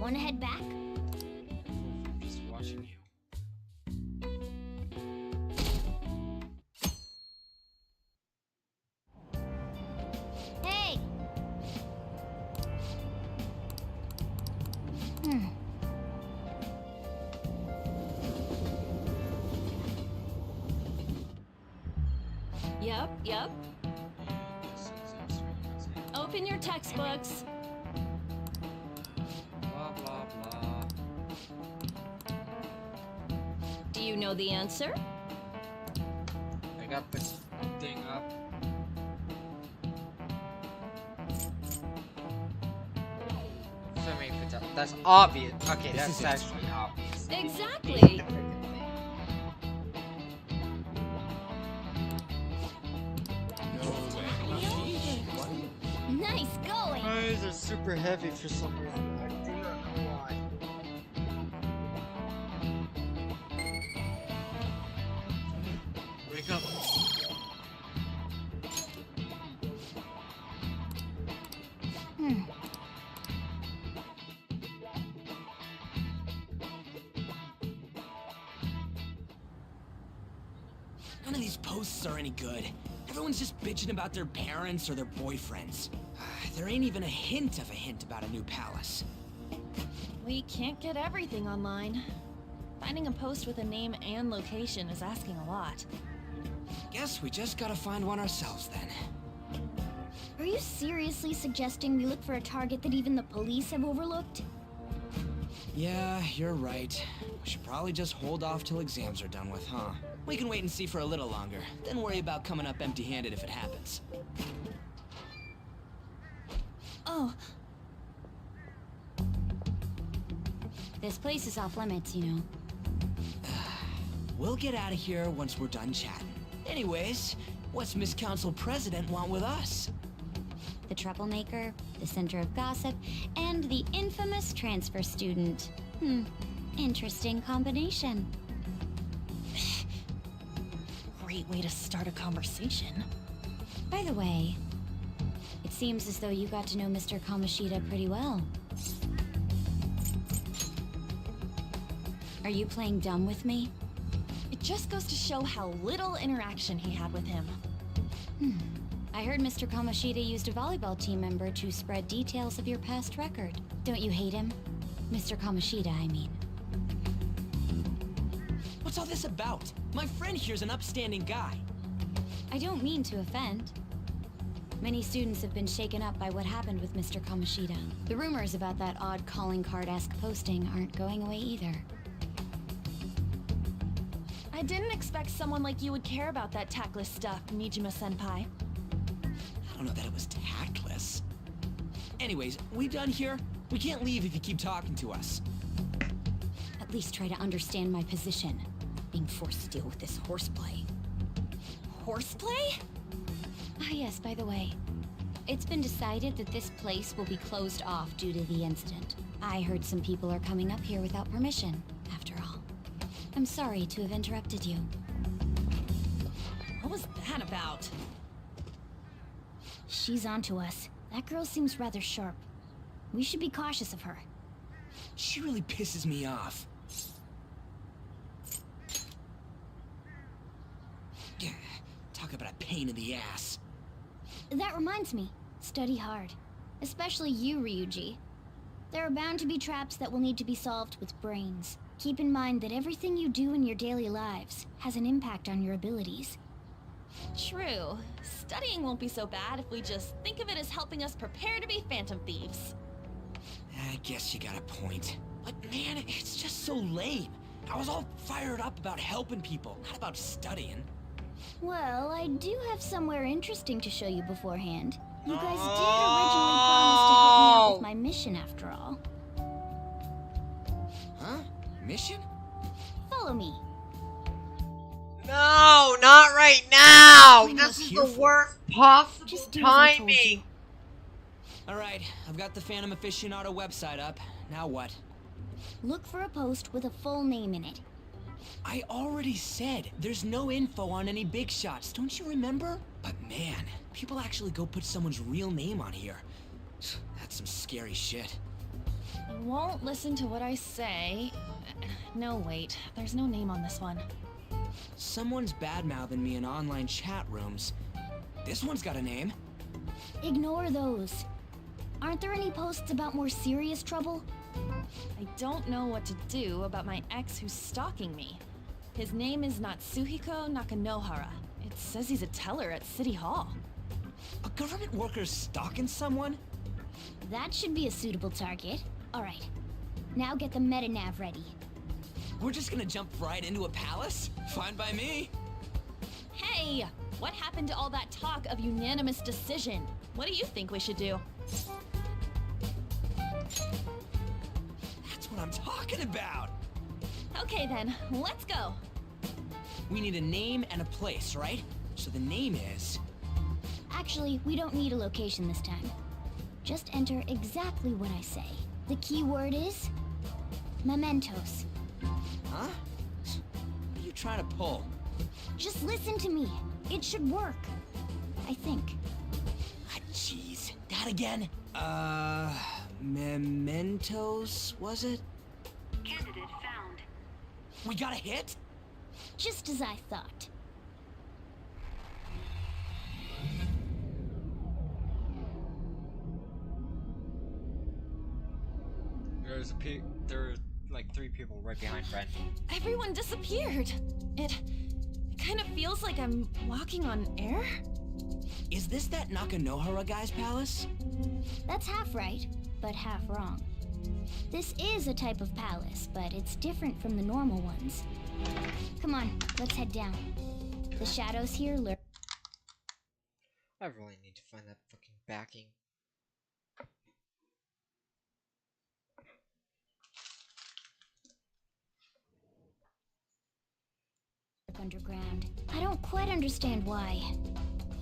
Want to head back? I'm just watching you. Hey. Yep. Open your textbooks. Blah blah blah. Do you know the answer? I got this thing up. That's obvious. Okay, that's actually obvious. Exactly. Nice going. My eyes are super heavy for some reason. I do not know why. Wake up. None of these posts are any good. Everyone's just bitching about their parents or their boyfriends. There ain't even a hint about a new palace. We can't get everything online. Finding a post with a name and location is asking a lot. Guess we just gotta find one ourselves then. Are you seriously suggesting we look for a target that even the police have overlooked? Yeah, you're right. We should probably just hold off till exams are done with, huh? We can wait and see for a little longer, then worry about coming up empty-handed if it happens. Oh. This place is off limits, you know. We'll get out of here once we're done chatting. Anyways, what's Miss Council President want with us? The troublemaker, the center of gossip, and the infamous transfer student. Interesting combination. Great way to start a conversation. By the way, it seems as though you got to know Mr. Kamoshida pretty well. Are you playing dumb with me? It just goes to show how little interaction he had with him. I heard Mr. Kamoshida used a volleyball team member to spread details of your past record. Don't you hate him? Mr. Kamoshida, I mean. What's all this about? My friend here's an upstanding guy. I don't mean to offend. Many students have been shaken up by what happened with Mr. Kamoshida. The rumors about that odd calling card-esque posting aren't going away either. I didn't expect someone like you would care about that tactless stuff, Mijima-senpai. I don't know that it was tactless. Anyways, we done here? We can't leave if you keep talking to us. At least try to understand my position. Being forced to deal with this horseplay. Horseplay? Ah yes, by the way. It's been decided that this place will be closed off due to the incident. I heard some people are coming up here without permission, after all. I'm sorry to have interrupted you. What was that about? She's onto us. That girl seems rather sharp. We should be cautious of her. She really pisses me off. Talk about a pain in the ass. That reminds me, study hard. Especially you, Ryuji. There are bound to be traps that will need to be solved with brains. Keep in mind that everything you do in your daily lives has an impact on your abilities. True. Studying won't be so bad if we just think of it as helping us prepare to be Phantom Thieves. I guess you got a point. But man, it's just so lame. I was all fired up about helping people, not about studying. Well, I do have somewhere interesting to show you beforehand. You guys did originally promise to help me out with my mission after all. Huh? Mission? Follow me. No, not right now! What are This is you the here for? worst possible Just do as I told you. timing! Alright, I've got the Phantom Aficionado website up. Now what? Look for a post with a full name in it. I already said there's no info on any big shots, don't you remember? But man, people actually go put someone's real name on here. That's some scary shit. You won't listen to what I say. No, wait. There's no name on this one. Someone's bad-mouthing me in online chat rooms. This one's got a name. Ignore those. Aren't there any posts about more serious trouble? I don't know what to do about my ex who's stalking me. His name is Natsuhiko Nakanohara. It says he's a teller at City Hall. A government worker's stalking someone? That should be a suitable target. Alright. Now get the metanav ready. We're just gonna jump right into a palace? Fine by me. Hey! What happened to all that talk of unanimous decision? What do you think we should do? That's what I'm talking about! Okay then, let's go. We need a name and a place, right? So the name is... Actually, we don't need a location this time. Just enter exactly what I say. The key word is... mementos. Huh? What are you trying to pull? Just listen to me. It should work. I think. Ah, jeez. That again? Mementos, was it? Candidate found. We got a hit? Just as I thought. There are like 3 people right behind Brent. Everyone disappeared. It kind of feels like I'm walking on air. Is this that Nakanohara guy's palace? That's half right, but half wrong. This is a type of palace, but it's different from the normal ones. Come on, let's head down. The shadows here lurk. I really need to find that fucking backing. Underground. I don't quite understand why.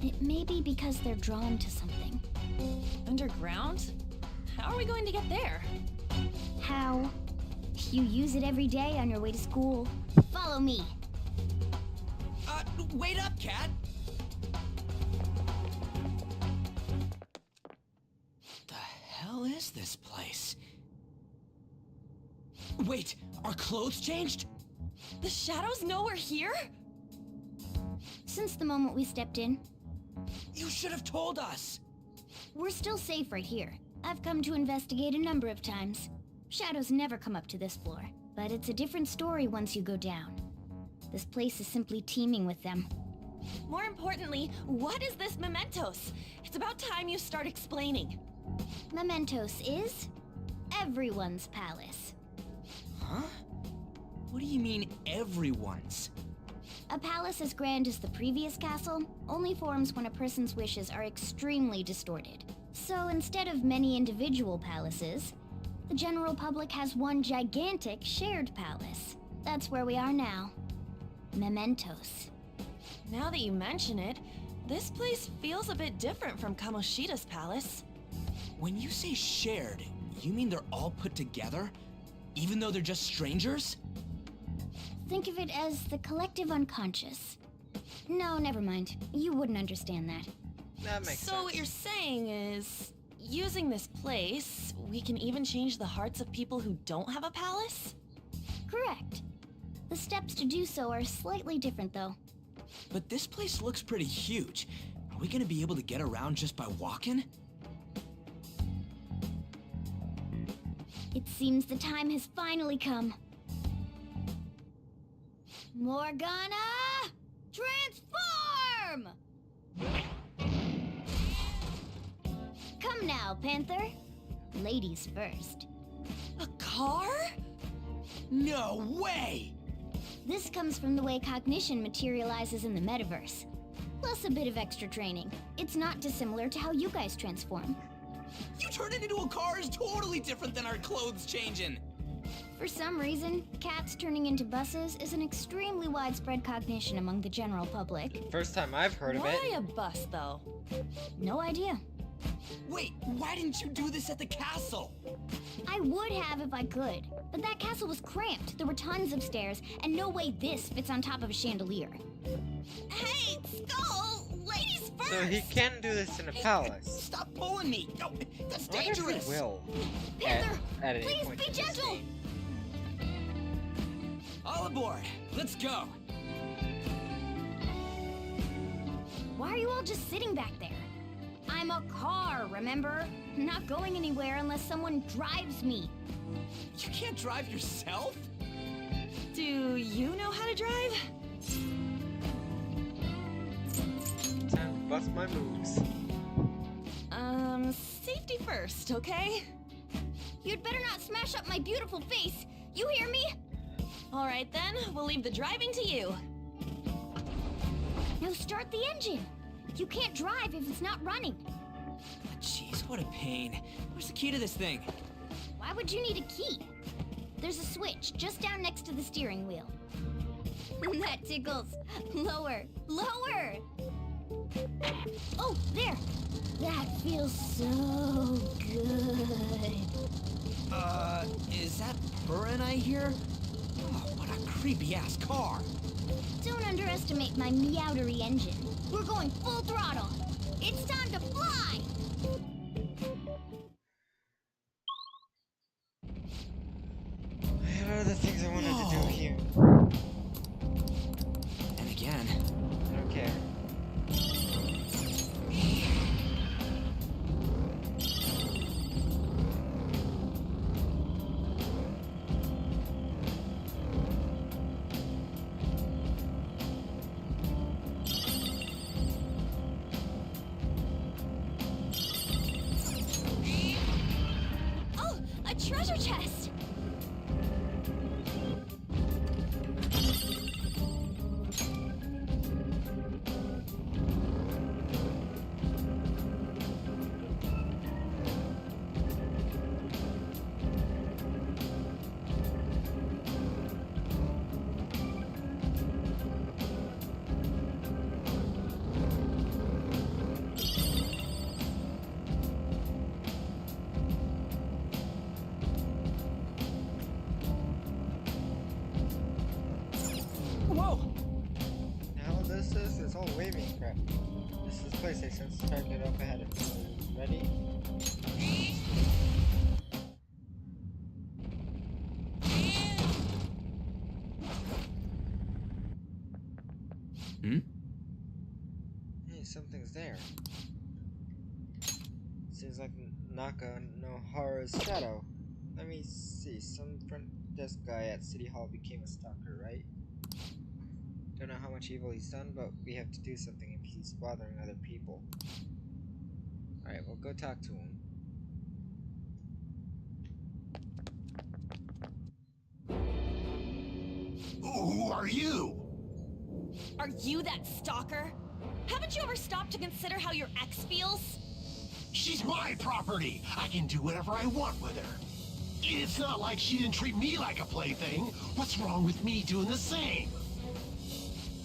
It may be because they're drawn to something. Underground? How are we going to get there? How? You use it every day on your way to school. Follow me. Wait up, Cat! The hell is this place? Wait, our clothes changed? The shadows know we're here? Since the moment we stepped in. You should have told us! We're still safe right here. I've come to investigate a number of times. Shadows never come up to this floor, but it's a different story once you go down. This place is simply teeming with them. More importantly, what is this mementos? It's about time you start explaining. Mementos is everyone's palace. Huh? What do you mean, everyone's? A palace as grand as the previous castle only forms when a person's wishes are extremely distorted. So instead of many individual palaces, the general public has one gigantic shared palace. That's where we are now. Mementos. Now that you mention it, this place feels a bit different from Kamoshida's palace. When you say shared, you mean they're all put together? Even though they're just strangers? Think of it as the collective unconscious. No, never mind. You wouldn't understand that. That makes So what you're saying is, using this place, we can even change the hearts of people who don't have a palace? Correct. The steps to do so are slightly different, though. But this place looks pretty huge. Are we gonna be able to get around just by walking? It seems the time has finally come. Morgana! Transform! Come now, Panther. Ladies first. A car? No way! This comes from the way cognition materializes in the metaverse. Plus a bit of extra training. It's not dissimilar to how you guys transform. You turning into a car is totally different than our clothes changing. For some reason, cats turning into buses is an extremely widespread cognition among the general public. First time I've heard of it. Why a bus, though? No idea. Wait, why didn't you do this at the castle? I would have if I could, but that castle was cramped. There were tons of stairs, and no way this fits on top of a chandelier. Hey, Skull! Ladies first! So he can do this in a palace. Stop pulling me! No, that's I wonder if he dangerous! will. Panther, at any please point be in this gentle! game. All aboard! Let's go! Why are you all just sitting back there? I'm a car, remember? Not going anywhere unless someone drives me. You can't drive yourself? Do you know how to drive? Time to bust my moves. Safety first, okay? You'd better not smash up my beautiful face. You hear me? All right then, we'll leave the driving to you. Now start the engine. You can't drive if it's not running. Jeez, what a pain. Where's the key to this thing? Why would you need a key? There's a switch just down next to the steering wheel. That tickles. Lower, lower! Oh, there! That feels so good. Is that purring I hear? Oh, what a creepy-ass car. Don't underestimate my meowdery engine. We're going full throttle. It's time to fly! I have other things I wanted to do here. And again. I don't care. Oh, a treasure chest! Whoa! Now this is, it's all waving crap. This is PlayStation, so start it up ahead of me. Ready? Hmm? Hey, something's there. Seems like Naka no Hara's shadow. Let me see. Some front desk guy at City Hall became a stalker, right? Don't know how much evil he's done, but we have to do something if he's bothering other people. Alright, we'll go talk to him. Who are you? Are you that stalker? Haven't you ever stopped to consider how your ex feels? She's my property. I can do whatever I want with her. It's not like she didn't treat me like a plaything. What's wrong with me doing the same?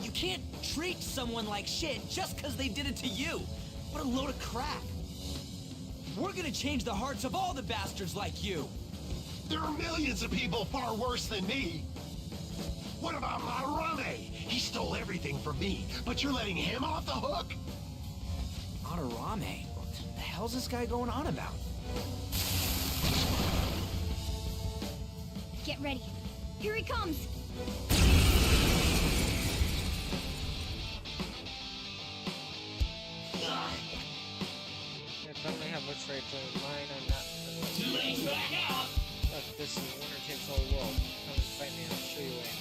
You can't treat someone like shit just because they did it to you. What a load of crap. We're gonna change the hearts of all the bastards like you. There are millions of people far worse than me. What about Madarame? He stole everything from me, but you're letting him off the hook? Madarame? What the hell's this guy going on about? Get ready. Here he comes. If only have what's right to mine, I'm not. Look, this is winner takes all world. Come and fight me, I'll show you a way.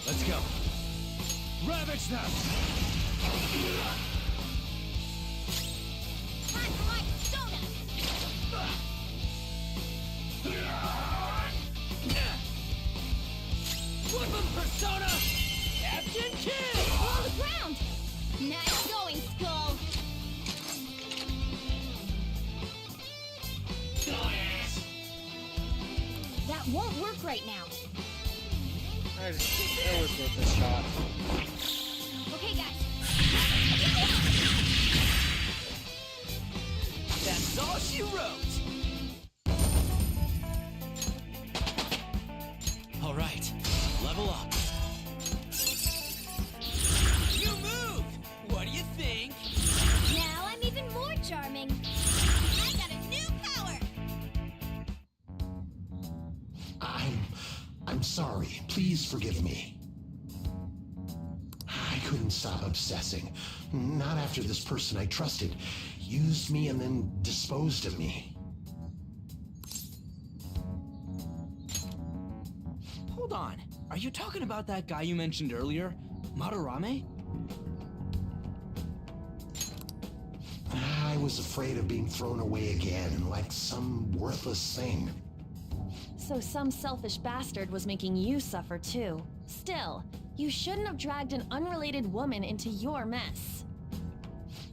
Let's go. Ravage them! Time for my persona! Flip him, Persona! Captain Kidd! On the ground! Nice going, Skull! That won't work right now. It was worth a shot. Okay, guys. That's all she wrote! Alright, level up. You move! What do you think? Now I'm even more charming. I got a new power! I'm sorry. Please forgive me. I couldn't stop obsessing. Not after this person I trusted used me and then disposed of me. Hold on. Are you talking about that guy you mentioned earlier? Madarame? I was afraid of being thrown away again, like some worthless thing. So some selfish bastard was making you suffer too. Still, you shouldn't have dragged an unrelated woman into your mess.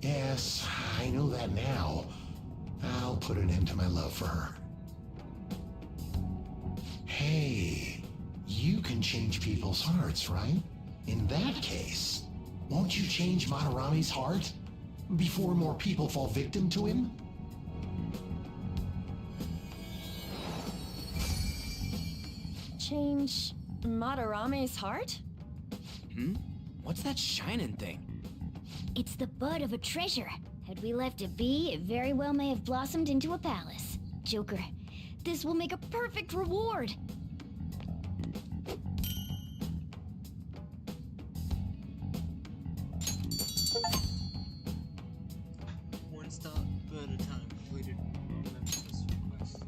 Yes, I know that now. I'll put an end to my love for her. Hey, you can change people's hearts, right? In that case, won't you change Madarame's heart before more people fall victim to him? Change Madarame's heart? What's that shining thing? It's the bud of a treasure. Had we left it be, it very well may have blossomed into a palace. Joker, this will make a perfect reward. One stop at a time. Completed. Remember this request.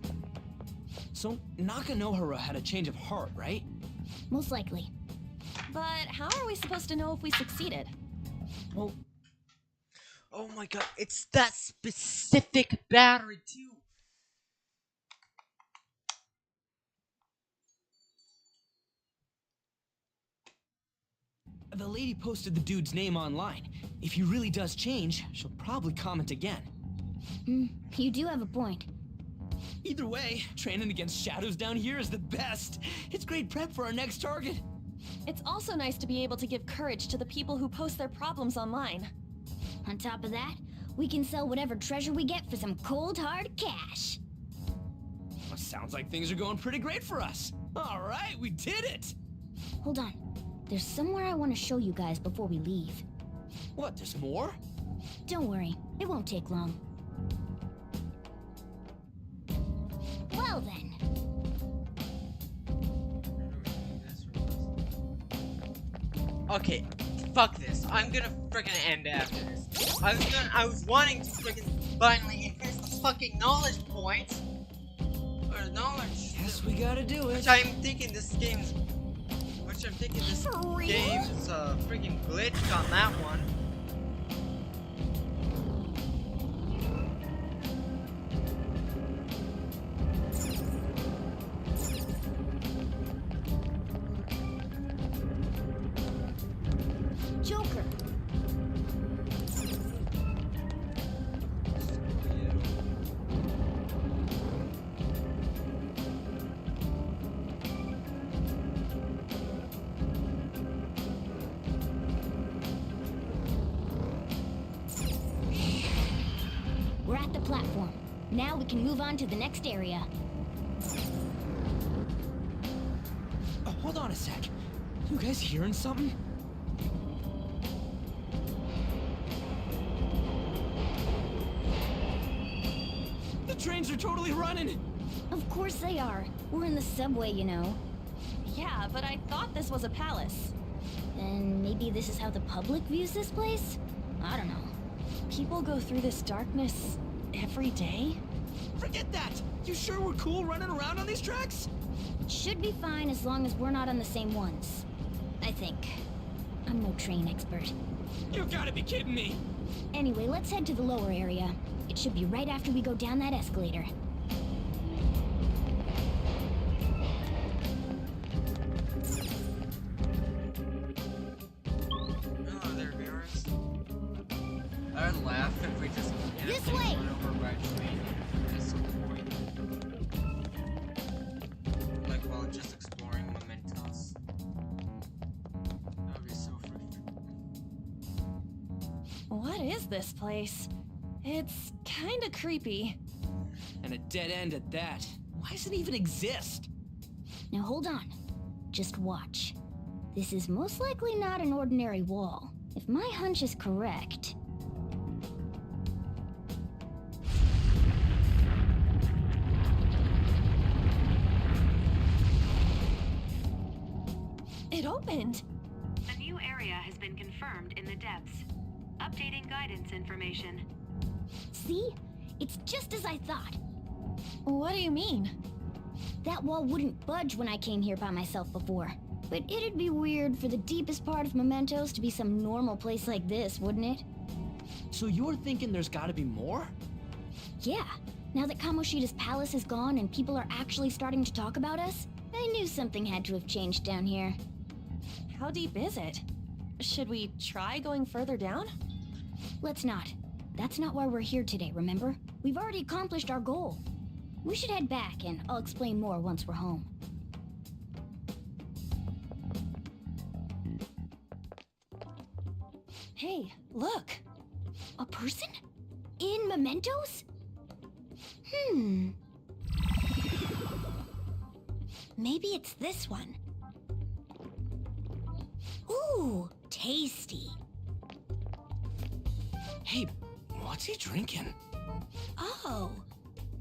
So, Nakanohara had a change of heart, right? Most likely. But how are we supposed to know if we succeeded? Well, oh my god, it's that specific battery too! the lady posted the dude's name online. If he really does change, she'll probably comment again. You do have a point. Either way, training against shadows down here is the best. It's great prep for our next target. It's also nice to be able to give courage to the people who post their problems online. On top of that, we can sell whatever treasure we get for some cold hard cash. Well, sounds like things are going pretty great for us. All right, we did it! Hold on. There's somewhere I want to show you guys before we leave. What, there's more? Don't worry, it won't take long. Well then. Okay, fuck this. I'm gonna freaking end after this. I was wanting to freaking finally increase the fucking knowledge points. Or knowledge. Guess we gotta do it. Which I'm thinking this game's freaking glitched on that one. Joker. We're at the platform. Now we can move on to the next area. Hold on a sec. You guys hearing something? The trains are totally running! Of course they are. We're in the subway, you know. Yeah, but I thought this was a palace. Then maybe this is how the public views this place? I don't know. People go through this darkness every day? Forget that! You sure we're cool running around on these tracks? Should be fine as long as we're not on the same ones. I think. I'm no train expert. You gotta be kidding me! Anyway, let's head to the lower area. It should be right after we go down that escalator. Oh, there viewers. I'd laugh if we just This way! run over by a train at some point. Like while just exploring mementos. That would be so freaking. What is this place? It's kinda creepy. And a dead end at that. Why does it even exist? Now hold on. Just watch. This is most likely not an ordinary wall. If my hunch is correct... It opened! A new area has been confirmed in the depths. Updating guidance information. See? It's just as I thought. What do you mean? That wall wouldn't budge when I came here by myself before. But it'd be weird for the deepest part of Mementos to be some normal place like this, wouldn't it? So you're thinking there's gotta be more? Yeah. Now that Kamoshida's palace is gone and people are actually starting to talk about us, I knew something had to have changed down here. How deep is it? Should we try going further down? Let's not. That's not why we're here today, remember? We've already accomplished our goal. We should head back, and I'll explain more once we're home. Hey, look! A person? In Mementos? Maybe it's this one. Ooh, tasty. Hey, what's he drinking? Oh.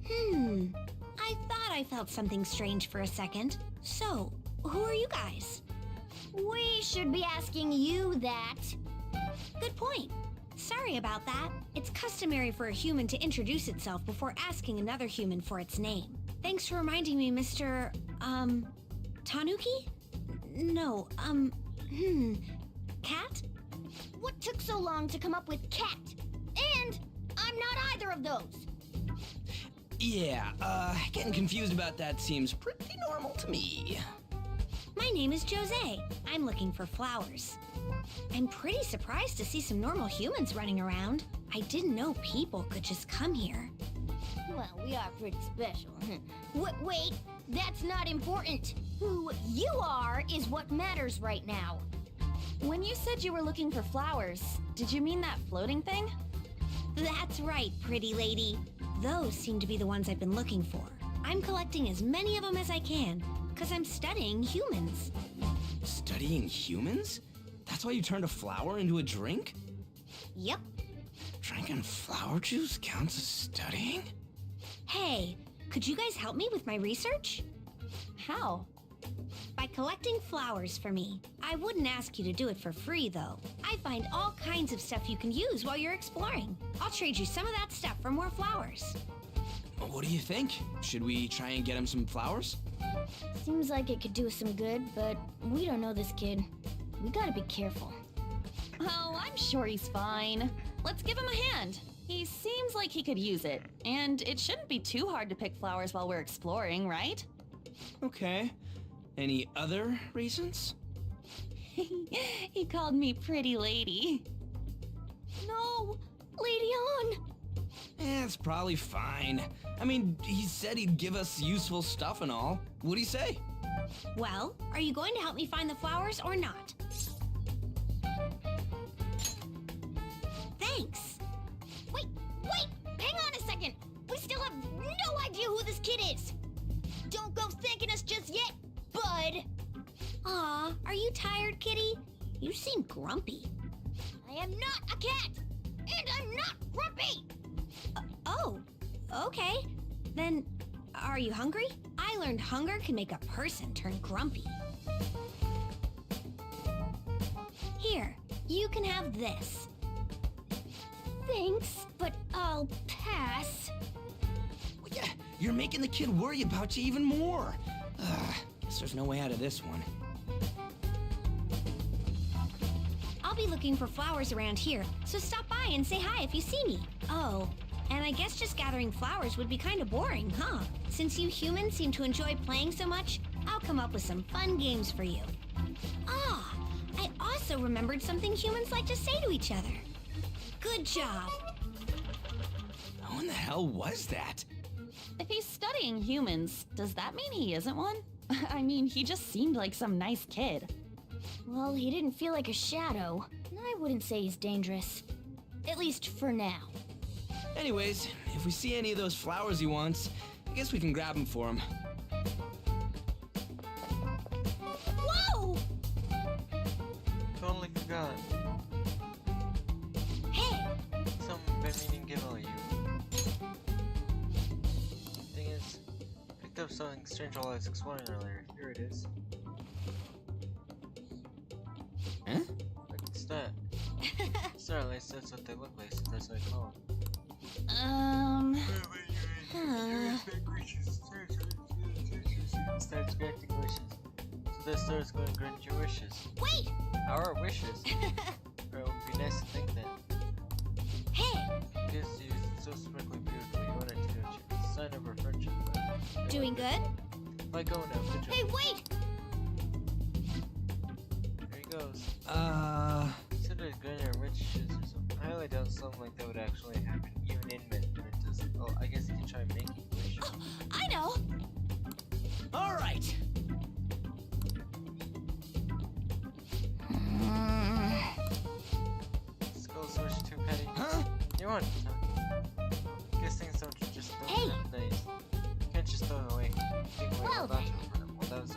I thought I felt something strange for a second. So, who are you guys? We should be asking you that. Good point. Sorry about that. It's customary for a human to introduce itself before asking another human for its name. Thanks for reminding me, Mr. Tanuki? No, Cat? What took so long to come up with cat? And I'm not either of those. Yeah, getting confused about that seems pretty normal to me. My name is Jose. I'm looking for flowers. I'm pretty surprised to see some normal humans running around. I didn't know people could just come here. Well, we are pretty special. Wait, that's not important. Who you are is what matters right now. When you said you were looking for flowers, did you mean that floating thing? That's right, pretty lady. Those seem to be the ones I've been looking for. I'm collecting as many of them as I can, because I'm studying humans. Studying humans? That's why you turned a flower into a drink? Yep. Drinking flower juice counts as studying? Hey, could you guys help me with my research? How? By collecting flowers for me. I wouldn't ask you to do it for free, though. I find all kinds of stuff you can use while you're exploring. I'll trade you some of that stuff for more flowers. What do you think? Should we try and get him some flowers? Seems like it could do us some good, but we don't know this kid. We gotta be careful. Oh, I'm sure he's fine. Let's give him a hand. He seems like he could use it, and it shouldn't be too hard to pick flowers while we're exploring, right? Okay. Any other reasons? He called me pretty lady. No! Lady on! It's probably fine. I mean, he said he'd give us useful stuff and all. What'd he say? Well, are you going to help me find the flowers or not? Thanks. Wait! Hang on a second! We still have no idea who this kid is! Don't go thanking us just yet, bud! Aw, are you tired, kitty? You seem grumpy. I am not a cat! And I'm not grumpy! Oh, okay. Then, are you hungry? I learned hunger can make a person turn grumpy. Here, you can have this. Thanks, but I'll pass. Well, yeah, you're making the kid worry about you even more. Guess there's no way out of this one. I'll be looking for flowers around here, so stop by and say hi if you see me. Oh, and I guess just gathering flowers would be kind of boring, huh? Since you humans seem to enjoy playing so much, I'll come up with some fun games for you. Ah, I also remembered something humans like to say to each other. Good job. Who in the hell was that? If he's studying humans, does that mean he isn't one? I mean, he just seemed like some nice kid. Well, he didn't feel like a shadow. I wouldn't say he's dangerous. At least for now. Anyways, if we see any of those flowers he wants, I guess we can grab them for him. Whoa! Totally forgot. Hey! Something been meaning to give all you. Thing is, picked up something strange while I was exploring earlier. Here it is. Huh? What's that? Sorry, at least that's what they look like, so that's what I call them. Starts granting wishes. So this starts going to grant your wishes. Wait! Our wishes? Or it would be nice to think that. Hey! Because you're so sparkly beautiful, you wanted to do it. Sign of our friendship. Doing good? Let go now, good job. Hey, wait! There he goes. Said I'd grant our wishes or something. I highly doubt something like that would actually happen, even in Mentos. Oh, I guess you can try making wishes. Oh, I know! Alright! Skull's wish too petty. Huh? You want to guess things don't just don't Hey! nice. You can't just throw it away. Take away Well all that from him. Well, that was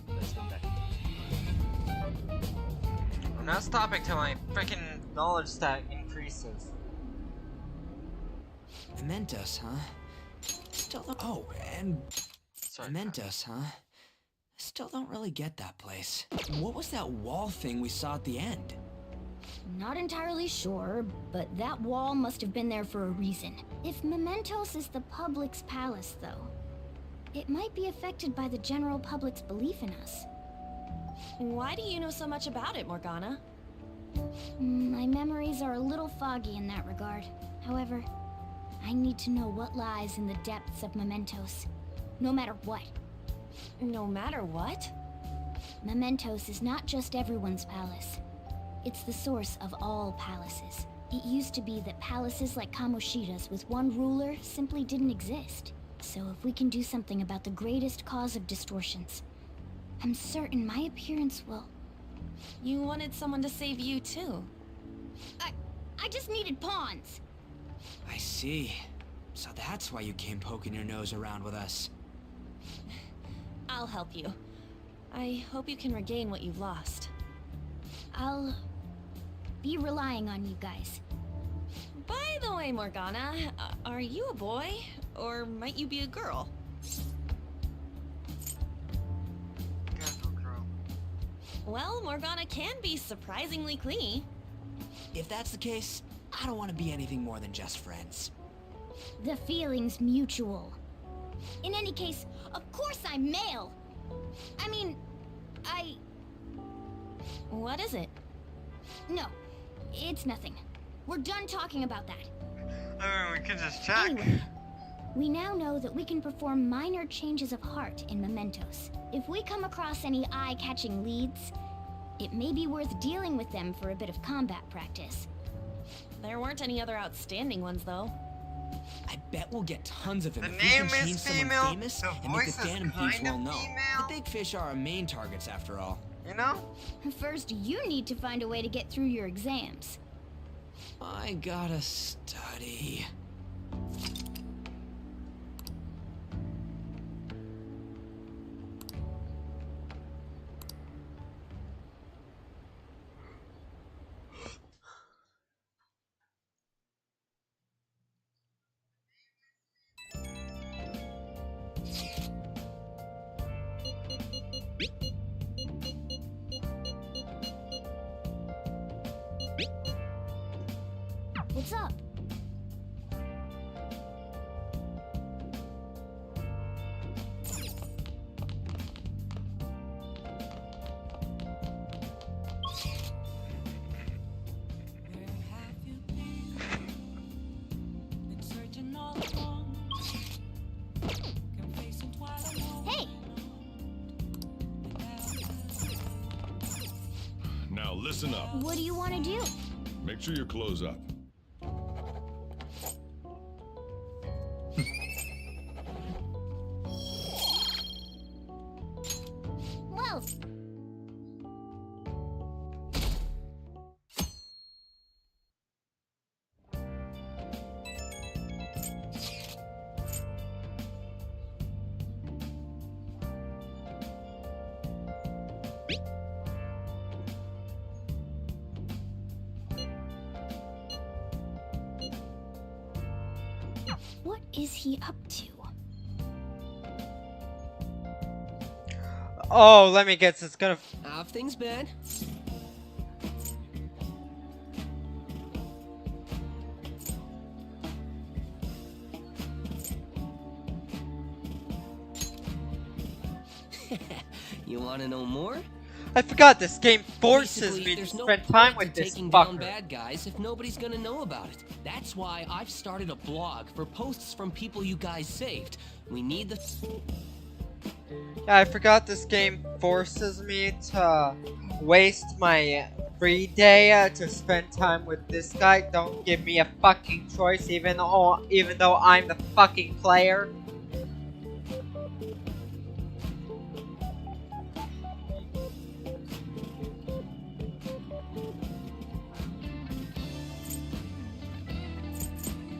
let's get back. I'm not stopping till my freaking knowledge stat increases. Mementos, huh? Still don't. Oh, and Sorry. Mementos, huh? Still don't really get that place. What was that wall thing we saw at the end? Not entirely sure, but that wall must have been there for a reason. If Mementos is the public's palace, though, it might be affected by the general public's belief in us. Why do you know so much about it, Morgana? My memories are a little foggy in that regard. However, I need to know what lies in the depths of Mementos, no matter what. No matter what? Mementos is not just everyone's palace. It's the source of all palaces. It used to be that palaces like Kamoshida's with one ruler simply didn't exist. So if we can do something about the greatest cause of distortions, I'm certain my appearance will... You wanted someone to save you, too. I just needed pawns. I see. So that's why you came poking your nose around with us. I'll help you. I hope you can regain what you've lost. I'll be relying on you guys. By the way, Morgana, are you a boy? Or might you be a girl? Well, Morgana can be surprisingly clingy. If that's the case, I don't want to be anything more than just friends. The feeling's mutual. In any case, of course I'm male. I mean, What is it? No, it's nothing. We're done talking about that. I mean, we can just check. Anyway, we now know that we can perform minor changes of heart in Mementos. If we come across any eye-catching leads, it may be worth dealing with them for a bit of combat practice. There weren't any other outstanding ones, though. I bet we'll get tons of them The if we name can is change someone female, famous the and make voice the is Phantom Thieves kinda well known. female. The big fish are our main targets, after all. You know? First, you need to find a way to get through your exams. I gotta study. Listen up. What do you want to do? Make sure your clothes up. Well, what is he up to? Oh, let me guess. It's gonna. How have things been? You want to know more? I forgot this game forces Basically, me to there's no spend time point with to this taking down fucker. bad guys if nobody's gonna know about it. That's why I've started a blog for posts from people you guys saved. We need the. Yeah, I forgot this game forces me to waste my free day to spend time with this guy. Don't give me a fucking choice, even though I'm the fucking player.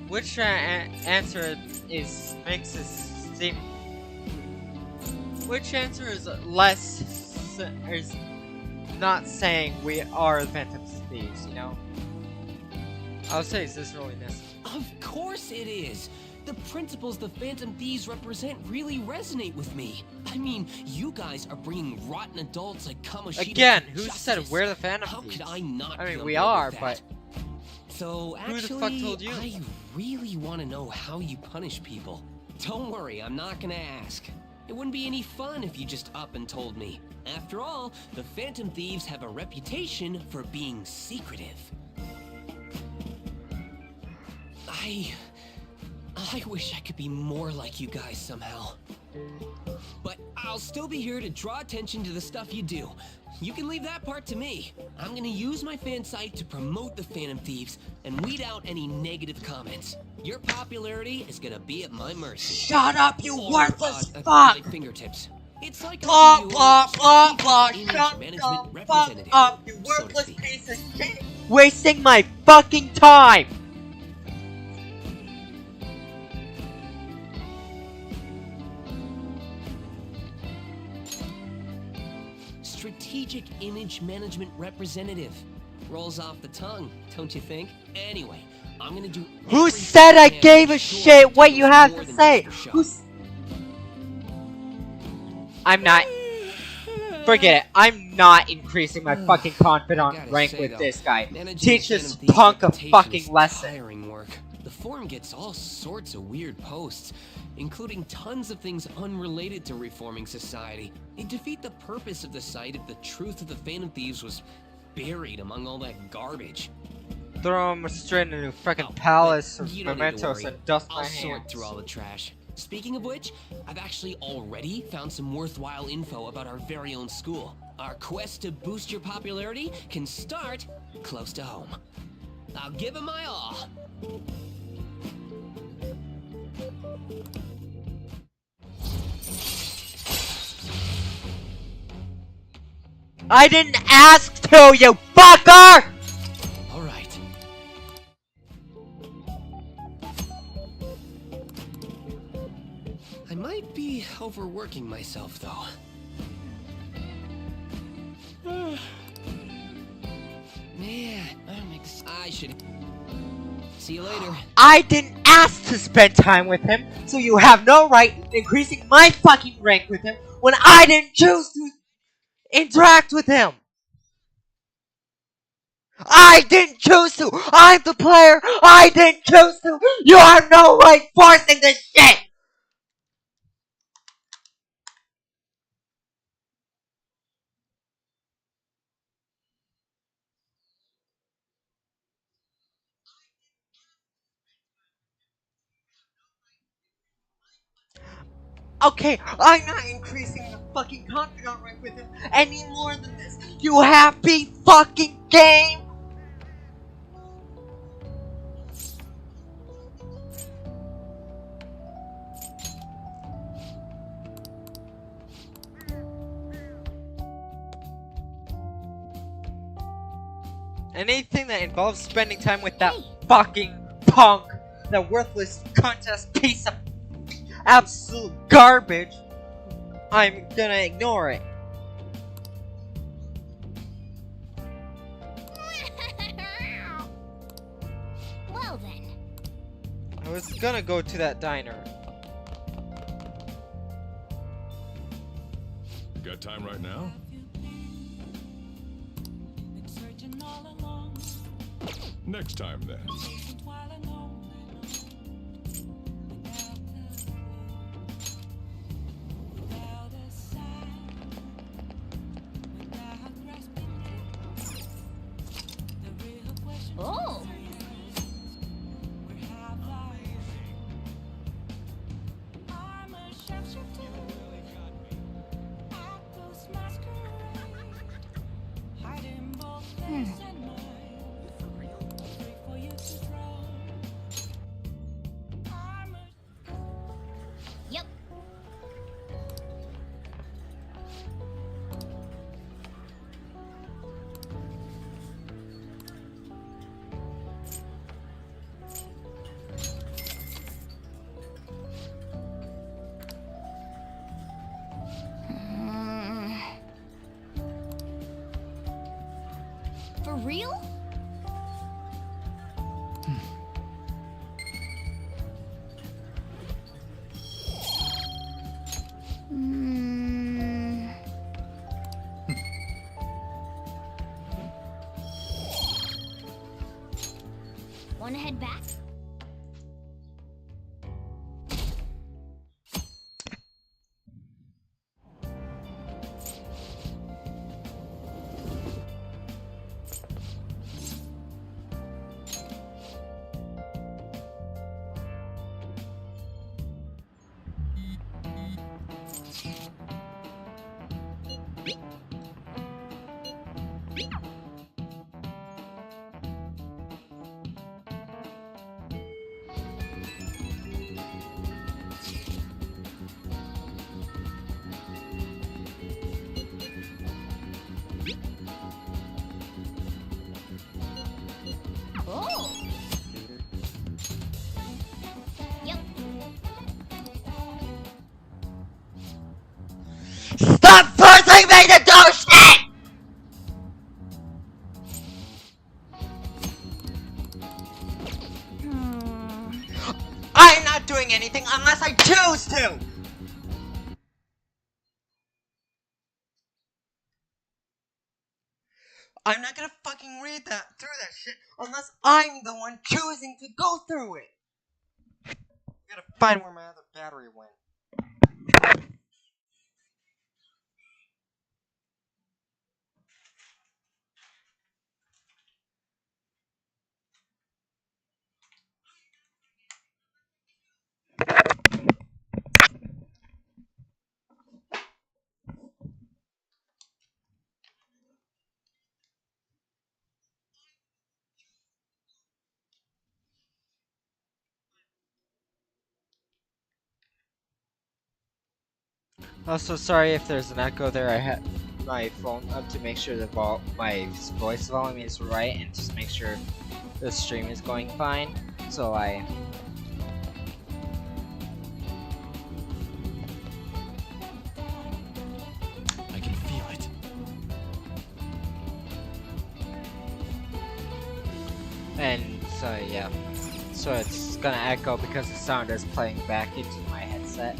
Which answer makes this seem? Which answer is is not saying we are the Phantom Thieves? You know. I would say, is this really necessary? Of course it is. The principles the Phantom Thieves represent really resonate with me. I mean, you guys are bringing rotten adults like Kamoshida Again, to who justice. said we're the Phantom How Thieves? could I not? I be mean, on we board are, with but that? So who actually, the fuck told you? I really want to know how you punish people. Don't worry, I'm not gonna ask. It wouldn't be any fun if you just up and told me. After all, the Phantom Thieves have a reputation for being secretive. I wish I could be more like you guys somehow. But I'll still be here to draw attention to the stuff you do. You can leave that part to me. I'm gonna use my fan site to promote the Phantom Thieves and weed out any negative comments. Your popularity is gonna be at my mercy. Shut up, you Or, worthless at fuck! my fingertips. It's like Blah I'm blah blah blah! image Shut management the fuck representative, up, you so to worthless speak. piece of shit! Wasting my fucking time! Strategic image management representative. Rolls off the tongue, don't you think? Anyway, I'm gonna do. Who said I gave a shit what you have to say? I'm not. Forget it. I'm not increasing my fucking confidant rank say, with though, this guy. managing Teach the this Phantom Thieves' punk a reputation fucking is lesson. tiring work. The forum gets all sorts of weird posts, including tons of things unrelated to reforming society. It'd defeat the purpose of the site if the truth of the Phantom Thieves was buried among all that garbage. Throw him straight into a freaking palace of You don't need to mementos worry. and dust I'll my sort hands. through all the trash. Speaking of which, I've actually already found some worthwhile info about our very own school. Our quest to boost your popularity can start close to home. I'll give it my all. I didn't ask to, you fucker! All right. I might be overworking myself, though. Man, I should. See you later. I didn't ask to spend time with him, so you have no right increasing my fucking rank with him when I didn't choose to interact with him. I didn't choose to. I'm the player. I didn't choose to. You have no right forcing this shit. Okay, I'm not increasing the fucking confidant rank with him any more than this. You have been fucking game! Anything that involves spending time with that fucking punk, that worthless contest piece of absolute garbage, I'm gonna ignore it. Well then. I was gonna go to that diner. Got time right now? Next time, then. Oh. Yep. For real? Mm. Wanna head back? Oh. Yep. Stop forcing me to do shit! I'm not doing anything unless I choose to! I'm not gonna fucking read through that shit unless I'm the one choosing to go through it! I gotta find where my other battery went. Also, sorry if there's an echo there. I had my phone up to make sure my voice volume is right and just make sure the stream is going fine. So I can feel it. and so yeah, so it's gonna echo because the sound is playing back into my headset.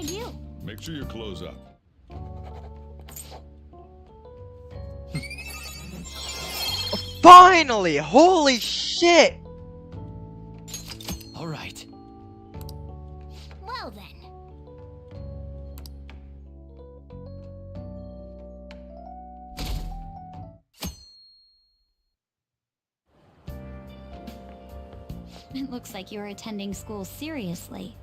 I do? Make sure you close up. Finally! Holy shit! All right. Well then. It looks like you're attending school seriously.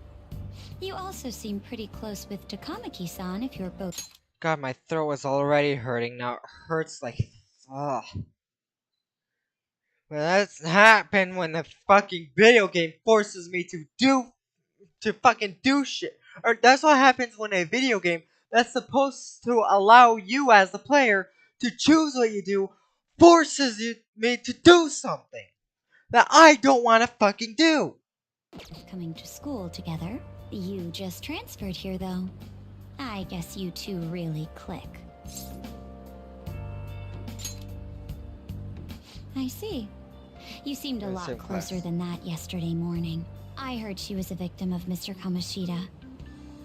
You also seem pretty close with Takamaki-san if you're both. God, my throat was already hurting. Now it hurts like ugh. Well, that's happened when the fucking video game forces me to fucking do shit. Or that's what happens when a video game that's supposed to allow you as the player to choose what you do forces me to do something that I don't want to fucking do. Coming to school together. You just transferred here, though. I guess you two really click. I see. You seemed a lot closer than that yesterday morning. I heard she was a victim of Mr. Kamoshida.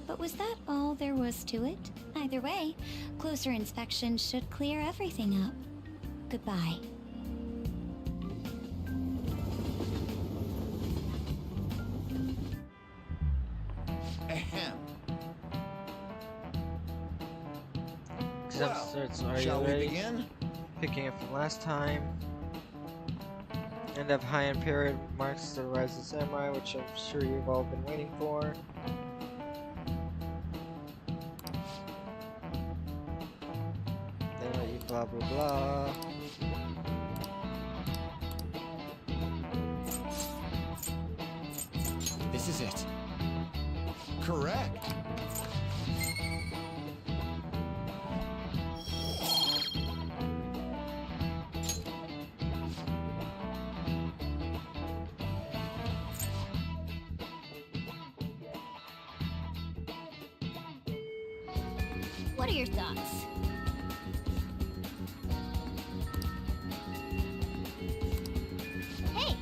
But was that all there was to it? Either way, closer inspection should clear everything up. Goodbye. Ahem. Exam starts. Are you Shall we ready? begin? Picking up from last time. End of high-end period marks the rise of samurai, which I'm sure you've all been waiting for. Blah blah blah. This is it. Correct. What are your thoughts? Hey!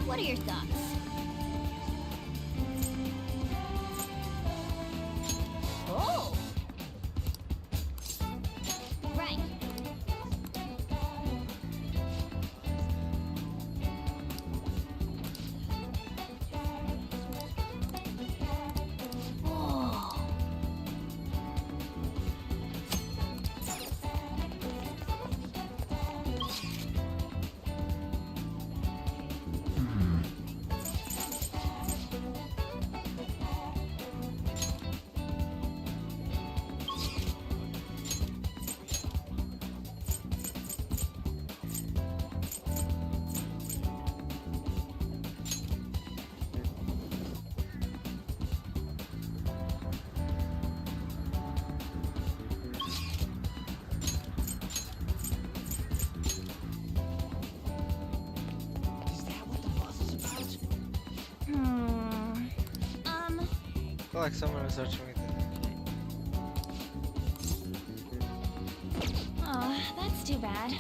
What are your thoughts? Oh! Right. Oh. I feel like someone was searching me. Oh, that's too bad.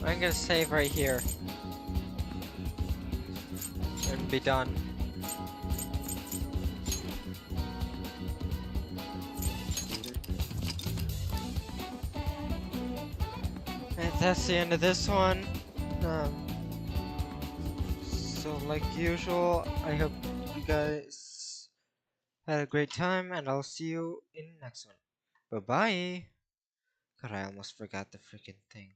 I'm gonna save right here and be done. And that's the end of this one. So like usual, I hope you guys had a great time, and I'll see you in the next one. Bye bye. God, I almost forgot the freaking thing.